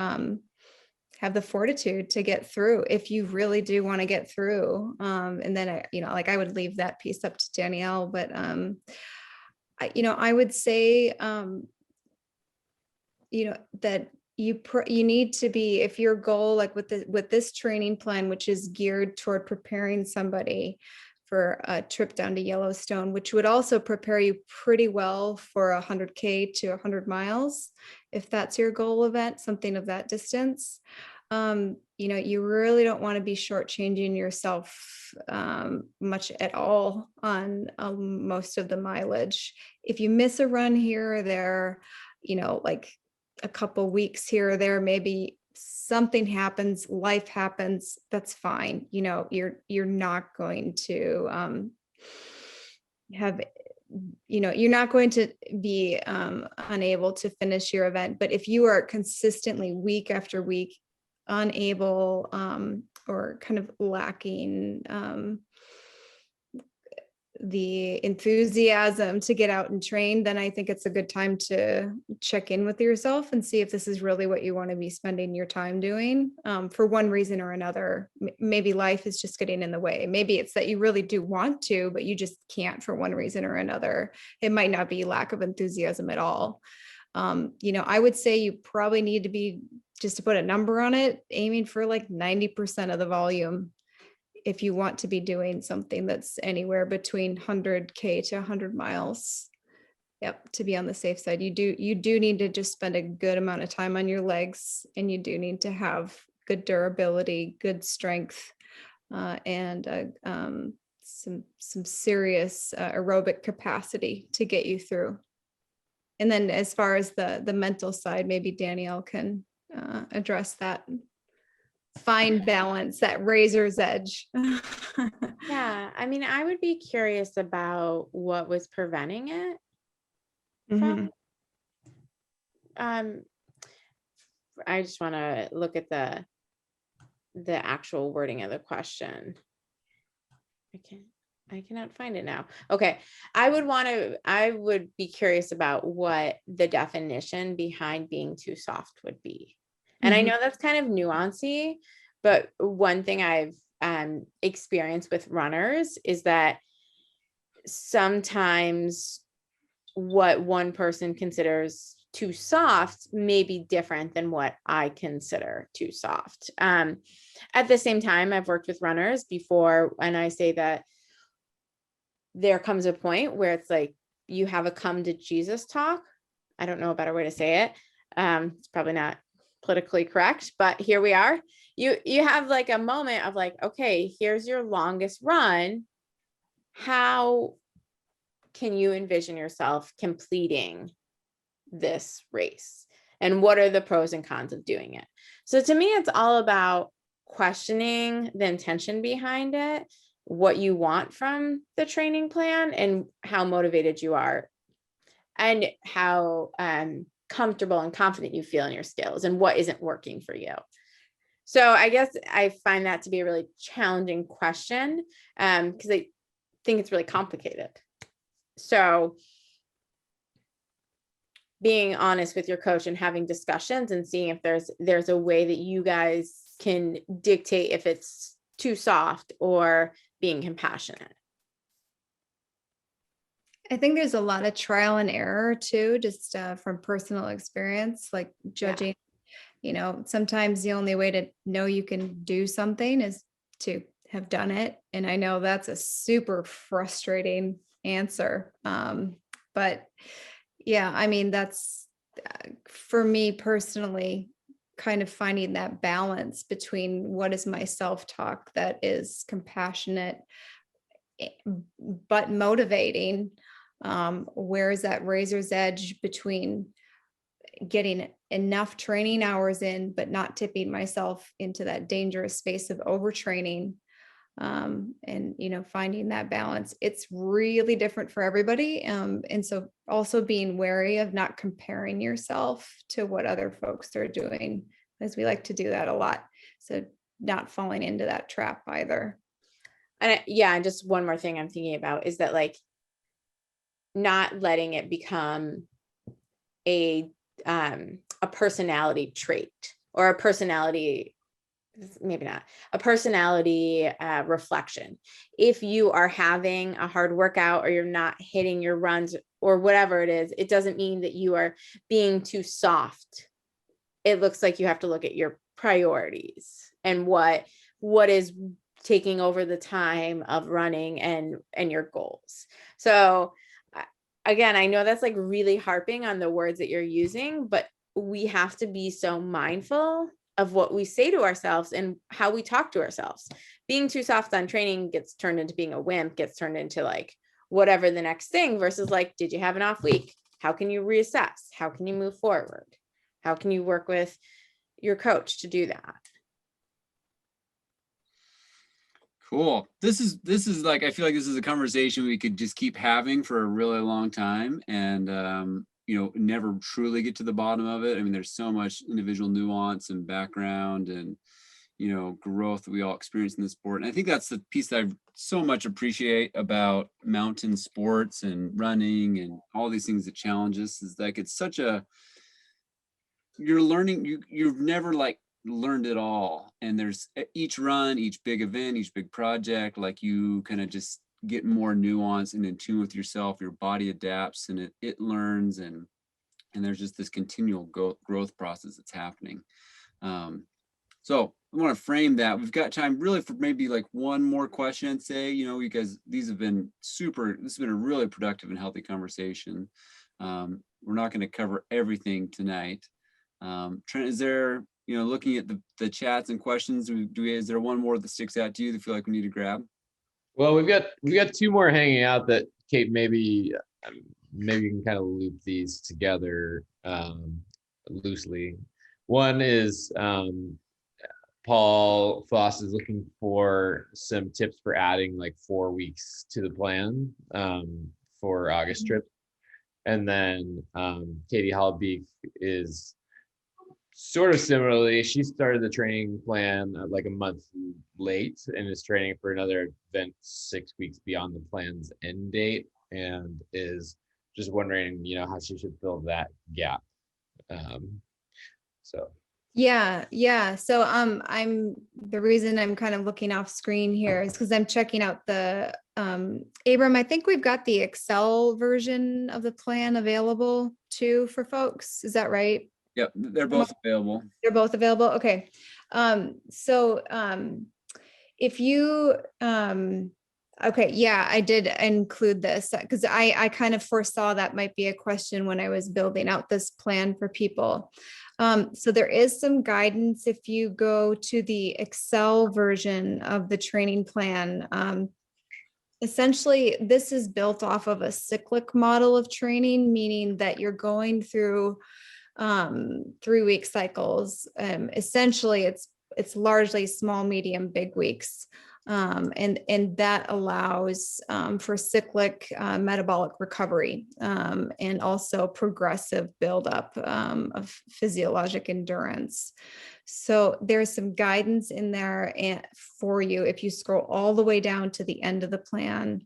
have the fortitude to get through if you really do want to get through. And then I would leave that piece up to Danielle, but I would say, that you need to be, if your goal, like with this training plan, which is geared toward preparing somebody for a trip down to Yellowstone, which would also prepare you pretty well for 100K to 100 miles, if that's your goal event, something of that distance. You really don't want to be shortchanging yourself much at all on most of the mileage. If you miss a run here or there, like a couple weeks here or there, maybe something happens, life happens, that's fine. You're not going to you're not going to be unable to finish your event. But if you are consistently week after week unable or kind of lacking the enthusiasm to get out and train, then I think it's a good time to check in with yourself and see if this is really what you want to be spending your time doing for one reason or another. Maybe life is just getting in the way. Maybe it's that you really do want to, but you just can't for one reason or another. It might not be lack of enthusiasm at all. I would say you probably need to be, just to put a number on it, aiming for like 90% of the volume if you want to be doing something that's anywhere between 100K to 100 miles. Yep, to be on the safe side. You do need to just spend a good amount of time on your legs, and you do need to have good durability, good strength, and some serious aerobic capacity to get you through. And then as far as the mental side, maybe Danielle can address that fine balance, that razor's edge. Yeah, I mean, I would be curious about what was preventing it from. I just want to look at the actual wording of the question. I cannot find it now. Okay. I would be curious about what the definition behind being too soft would be. And I know that's kind of nuancy, but one thing I've experienced with runners is that sometimes what one person considers too soft may be different than what I consider too soft. At the same time, I've worked with runners before, and I say that there comes a point where it's like you have a come to Jesus talk. I don't know a better way to say it. It's probably not politically correct, but here we are. You have like a moment of like, okay, here's your longest run. How can you envision yourself completing this race? And what are the pros and cons of doing it? So to me, it's all about questioning the intention behind it, what you want from the training plan, and how motivated you are, and how comfortable and confident you feel in your skills, and what isn't working for you. So I guess I find that to be a really challenging question because I think it's really complicated. So being honest with your coach and having discussions and seeing if there's a way that you guys can dictate if it's too soft or being compassionate. I think there's a lot of trial and error too, just from personal experience, like judging, sometimes the only way to know you can do something is to have done it. And I know that's a super frustrating answer. But yeah, I mean, that's for me personally, kind of finding that balance between what is my self-talk that is compassionate but motivating. Where is that razor's edge between getting enough training hours in, but not tipping myself into that dangerous space of overtraining. And, you know, finding that balance. It's really different for everybody. And so also being wary of not comparing yourself to what other folks are doing, as we like to do that a lot. So not falling into that trap either. And yeah, and just one more thing I'm thinking about is that, like, not letting it become a personality trait, or a personality, maybe not a personality reflection. If you are having a hard workout, or you're not hitting your runs, or whatever it is, it doesn't mean that you are being too soft. It looks like you have to look at your priorities and what is taking over the time of running and your goals. So again, I know that's like really harping on the words that you're using, but we have to be so mindful of what we say to ourselves and how we talk to ourselves. Being too soft on training gets turned into being a wimp, gets turned into like whatever the next thing, versus like, did you have an off week? How can you reassess? How can you move forward? How can you work with your coach to do that? Cool. This is like, I feel like this is a conversation we could just keep having for a really long time, and you know, never truly get to the bottom of it. I mean, there's so much individual nuance and background and, you know, growth that we all experience in the sport. And I think that's the piece that I so much appreciate about mountain sports and running and all these things that challenge us, is like, it's such a, you're learning, you've never like learned it all. And there's each run, each big event, each big project, like you kind of just get more nuance and in tune with yourself. Your body adapts and it learns, and there's just this continual growth process that's happening. So I want to frame that. We've got time really for maybe like one more question. I'd say, you know, because these have been this has been a really productive and healthy conversation. We're not going to cover everything tonight. Trent, is there, you know, looking at the chats and questions, is there one more that sticks out to you that you feel like we need to grab? Well, we've got two more hanging out that Kate, maybe you can kind of loop these together loosely. One is Paul Foss is looking for some tips for adding like 4 weeks to the plan for August trip. And then Katie Hallbeek is sort of similarly, she started the training plan like a month late and is training for another event 6 weeks beyond the plan's end date, and is just wondering, you know, how she should fill that gap. So I'm the reason I'm kind of looking off screen here is because I'm checking out the Abram, I think we've got the Excel version of the plan available too for folks. Is that right? Yep, they're both available. They're both available. Okay. If you, okay, yeah, I did include this because I kind of foresaw that might be a question when I was building out this plan for people. So there is some guidance if you go to the Excel version of the training plan. Essentially, this is built off of a cyclic model of training, meaning that you're going through 3-week cycles. Essentially, it's largely small, medium, big weeks. And that allows for cyclic metabolic recovery and also progressive buildup of physiologic endurance. So there's some guidance in there for you if you scroll all the way down to the end of the plan.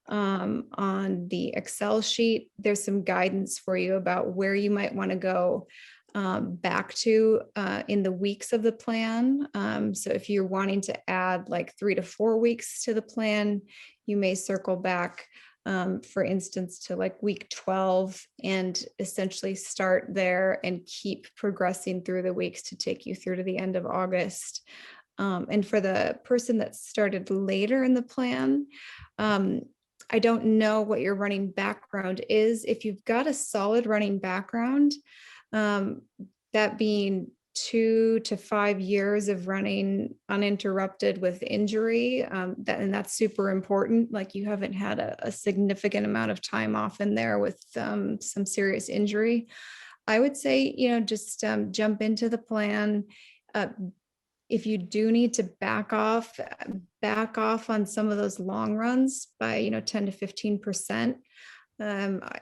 On the Excel sheet, there's some guidance for you about where you might want to go back to in the weeks of the plan. So if you're wanting to add like 3 to 4 weeks to the plan, you may circle back, for instance, to like week 12 and essentially start there and keep progressing through the weeks to take you through to the end of August. And for the person that started later in the plan, I don't know what your running background is. If you've got a solid running background, that being 2 to 5 years of running uninterrupted with injury. And that's super important. Like you haven't had a significant amount of time off in there with some serious injury. I would say, just jump into the plan. If you do need to back off on some of those long runs by, 10 to 15%.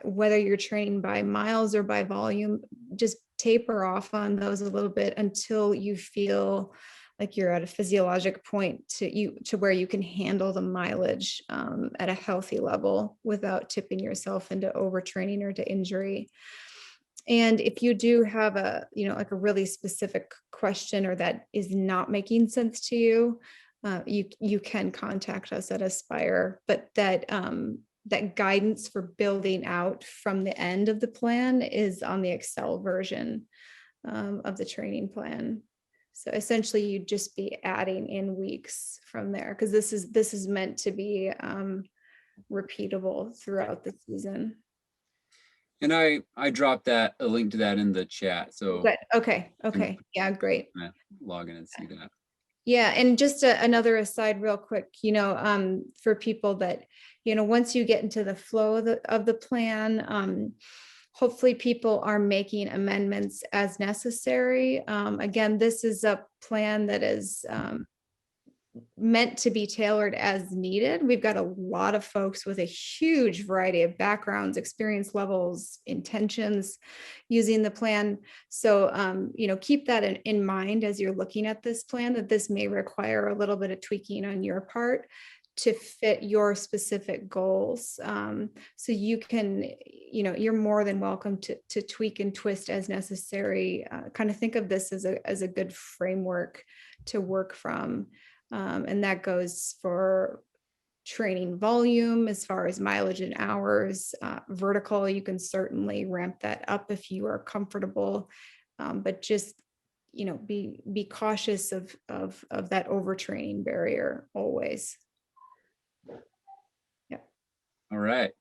Whether you're training by miles or by volume, just taper off on those a little bit until you feel like you're at a physiologic point to where you can handle the mileage at a healthy level without tipping yourself into overtraining or to injury. And if you do have like a really specific question or that is not making sense to you, you can contact us at Aspire, but that guidance for building out from the end of the plan is on the Excel version of the training plan. So essentially you'd just be adding in weeks from there, because this is meant to be repeatable throughout the season. And I dropped a link to that in the chat. So Good. Okay. Yeah, great. Log in and see that. Yeah, and just another aside real quick, for people that, once you get into the flow of the plan, hopefully people are making amendments as necessary. Again, this is a plan that is meant to be tailored as needed. We've got a lot of folks with a huge variety of backgrounds, experience levels, intentions using the plan. So, keep that in mind as you're looking at this plan, that this may require a little bit of tweaking on your part to fit your specific goals. So you can, you're more than welcome to tweak and twist as necessary. Kind of think of this as a good framework to work from. And that goes for training volume as far as mileage and hours. Vertical, you can certainly ramp that up if you are comfortable, but just be cautious of that overtraining barrier always. Yeah. All right,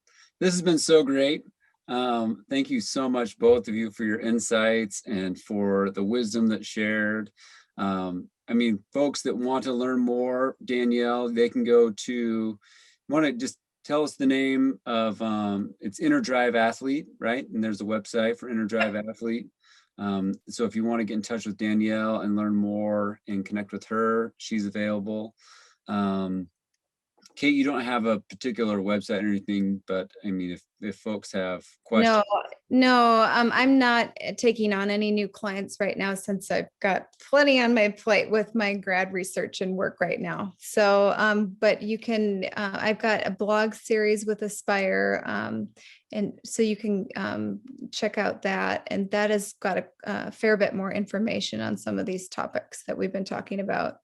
this has been so great. Thank you so much, both of you, for your insights and for the wisdom that's shared. Folks that want to learn more, Danielle, they can go to, want to just tell us the name of, it's Inner Drive Athlete, right? And there's a website for Inner Drive Athlete. So if you want to get in touch with Danielle and learn more and connect with her, she's available. Kate, you don't have a particular website or anything, but if folks have questions. No, I'm not taking on any new clients right now since I've got plenty on my plate with my grad research and work right now. So, but you can, I've got a blog series with Aspire, and so you can check out that, and that has got a fair bit more information on some of these topics that we've been talking about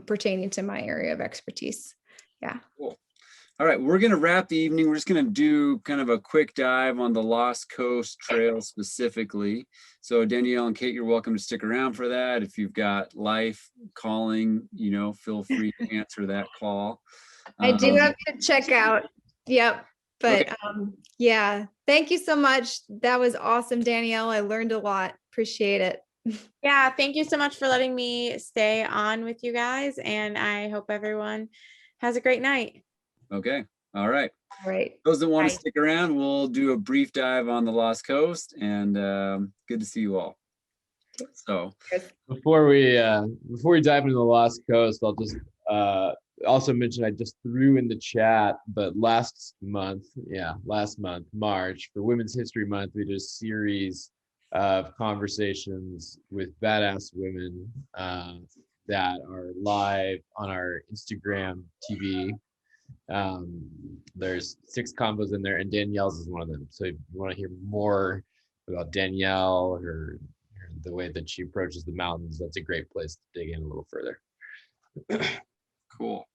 pertaining to my area of expertise. Yeah. Cool. All right, we're going to wrap the evening. We're just going to do kind of a quick dive on the Lost Coast Trail specifically. So Danielle and Kate, you're welcome to stick around for that. If you've got life calling, feel free to answer that call. I do have to check out. Yep. But okay. Yeah, thank you so much. That was awesome, Danielle. I learned a lot. Appreciate it. Yeah, thank you so much for letting me stay on with you guys. And I hope everyone has a great night. Okay. All right. All right. Those that want to stick around, we'll do a brief dive on the Lost Coast, and good to see you all. So before we dive into the Lost Coast, I'll just also mention, I just threw in the chat, but last month, March, for Women's History Month, we did a series of conversations with badass women that are live on our Instagram TV. There's 6 combos in there, and Danielle's is one of them. So if you want to hear more about Danielle, her the way that she approaches the mountains, that's a great place to dig in a little further. Cool.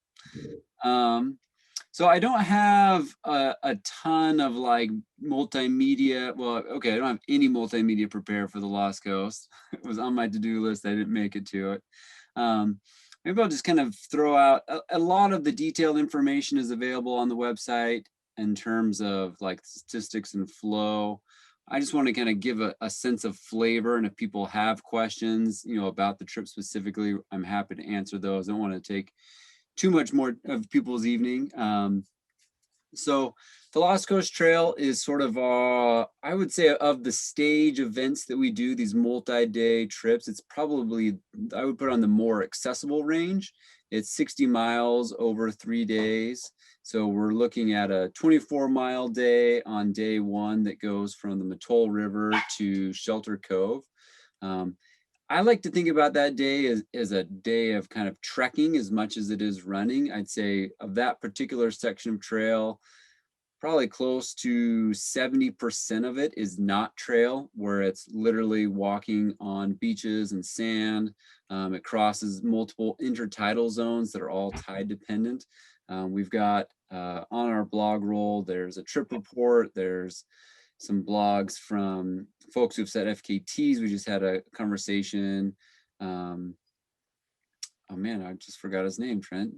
So I don't have a ton of like multimedia. Well, okay, I don't have any multimedia prepared for the Lost Coast. It was on my to-do list. I didn't make it to it. Maybe I'll just kind of throw out a lot of the detailed information is available on the website in terms of like statistics and flow. I just want to kind of give a sense of flavor, and if people have questions, about the trip specifically, I'm happy to answer those. I don't want to take too much more of people's evening. So the Lost Coast Trail is sort of, I would say, of the stage events that we do, these multi-day trips, it's probably, I would put on the more accessible range. It's 60 miles over 3 days. So we're looking at a 24-mile day on day one that goes from the Mattole River to Shelter Cove. I like to think about that day as a day of kind of trekking as much as it is running. I'd say of that particular section of trail, probably close to 70% of it is not trail, where it's literally walking on beaches and sand. It crosses multiple intertidal zones that are all tide dependent. We've got on our blog roll, there's a trip report, there's some blogs from folks who've set FKTs. We just had a conversation. Oh man, I just forgot his name, Trent.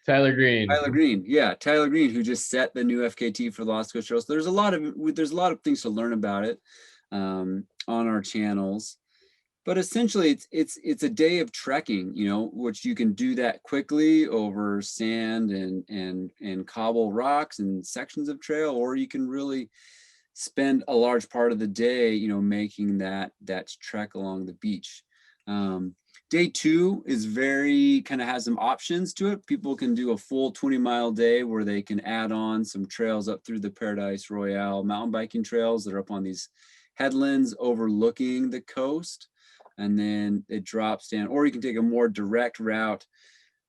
Tyler Green. Tyler Green, yeah, Tyler Green, who just set the new FKT for the Lost Coast Trail. So there's a lot of things to learn about it on our channels. But essentially, it's a day of trekking, which you can do that quickly over sand and cobble rocks and sections of trail, or you can really spend a large part of the day, making that trek along the beach. Day two is kind of has some options to it. People can do a full 20-mile day where they can add on some trails up through the Paradise Royale mountain biking trails that are up on these headlands overlooking the coast. And then it drops down, or you can take a more direct route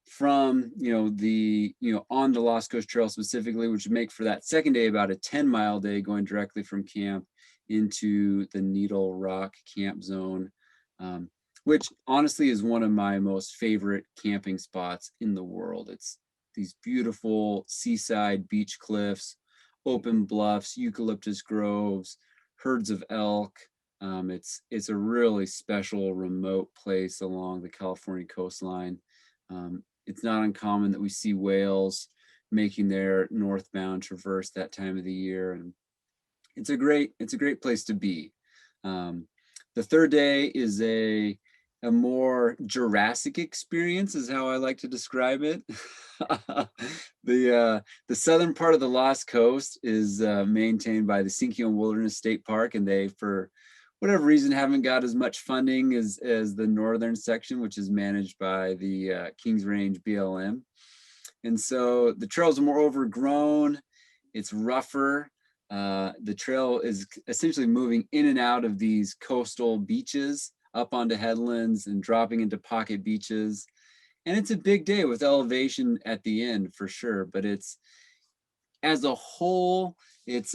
from, on the Lost Coast Trail specifically, which would make for that second day about a 10-mile day going directly from camp into the Needle Rock camp zone, which honestly is one of my most favorite camping spots in the world. It's these beautiful seaside beach cliffs, open bluffs, eucalyptus groves, herds of elk. It's a really special remote place along the California coastline. It's not uncommon that we see whales making their northbound traverse that time of the year, and it's a great place to be. The third day is a more Jurassic experience, is how I like to describe it. The southern part of the Lost Coast is maintained by the Sinkyone Wilderness State Park, and they, for whatever reason, haven't got as much funding as the northern section, which is managed by the Kings Range BLM. And so the trails are more overgrown, it's rougher. The trail is essentially moving in and out of these coastal beaches, up onto headlands and dropping into pocket beaches. And it's a big day with elevation at the end for sure, but as a whole, it's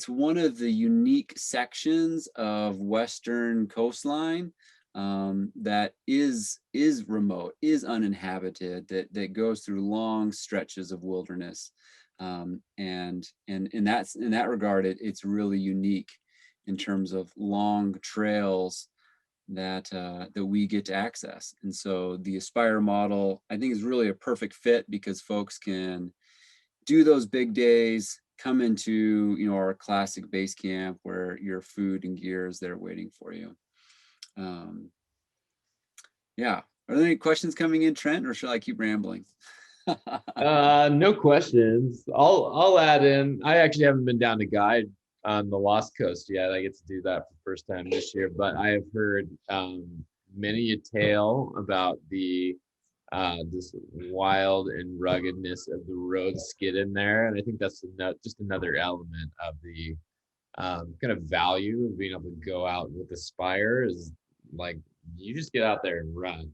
one of the unique sections of Western coastline that is remote, is uninhabited, that goes through long stretches of wilderness. And in that regard, it's really unique in terms of long trails that we get to access. And so the Aspire model, I think, is really a perfect fit because folks can do those big days, come into our classic base camp where your food and gear is there waiting for you. Yeah, are there any questions coming in, Trent, or shall I keep rambling? No questions. I'll add in, I actually haven't been down to guide on the Lost Coast yet. I get to do that for the first time this year, but I have heard many a tale about the this wild and ruggedness of the road skid in there, and I think that's just another element of the kind of value of being able to go out with Aspire. Is like, you just get out there and run.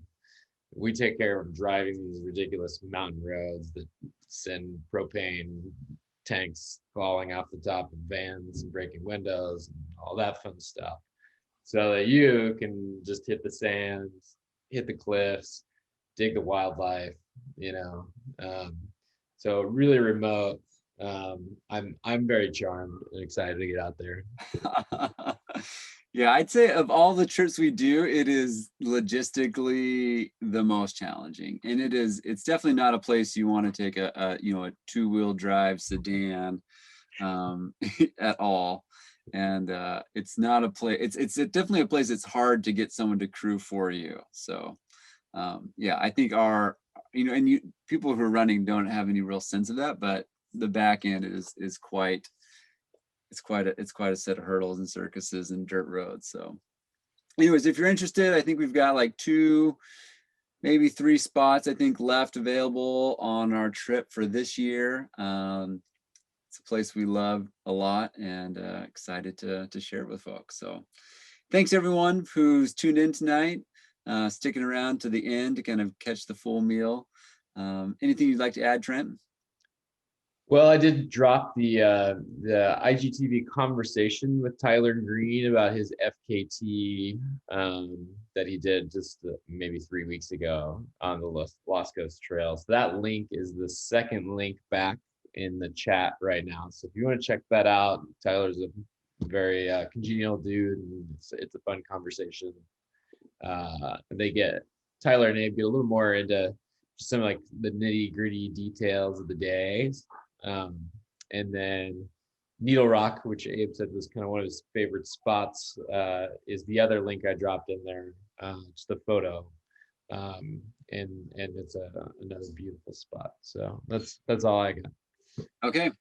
We take care of driving these ridiculous mountain roads that send propane tanks falling off the top of vans and breaking windows and all that fun stuff, so that you can just hit the sands, hit the cliffs, dig the wildlife, so really remote. I'm very charmed and excited to get out there. Yeah, I'd say of all the trips we do, it is logistically the most challenging, and it's definitely not a place you want to take a two-wheel drive sedan at all. and it's not a place. It's definitely a place that's hard to get someone to crew for you. So yeah, I think and people who are running don't have any real sense of that, but the back end is quite a set of hurdles and circuses and dirt roads. So anyways, if you're interested, I think we've got like 2, maybe 3 spots I think left available on our trip for this year. It's a place we love a lot, and excited to share it with folks. So thanks everyone who's tuned in tonight, sticking around to the end to kind of catch the full meal. Anything you'd like to add, Trent? Well, I did drop the IGTV conversation with Tyler Green about his FKT that he did just maybe 3 weeks ago on the Lost Coast Trail. So that link is the second link back in the chat right now. So if you want to check that out, Tyler's a very congenial dude, and it's a fun conversation. Tyler and Abe get a little more into some like the nitty gritty details of the day. And then Needle Rock, which Abe said was kind of one of his favorite spots, is the other link I dropped in there, just a photo. And it's another beautiful spot. So that's all I got. Okay.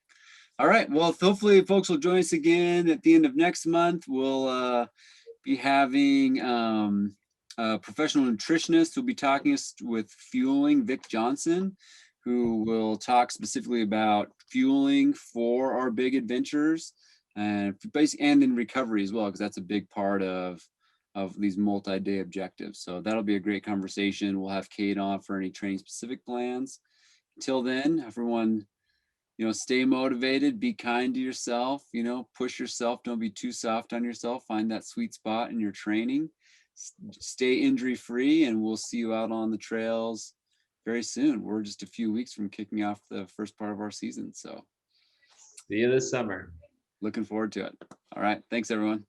All right. Well, hopefully folks will join us again at the end of next month. We'll be having a professional nutritionist who'll be talking with fueling, Vic Johnson, who will talk specifically about fueling for our big adventures and in recovery as well, because that's a big part of these multi-day objectives. So that'll be a great conversation. We'll have Kate on for any training specific plans. Until then, everyone, stay motivated, be kind to yourself, push yourself, don't be too soft on yourself, find that sweet spot in your training, stay injury free, and we'll see you out on the trails very soon. We're just a few weeks from kicking off the first part of our season. So see you this summer. Looking forward to it. All right. Thanks, everyone.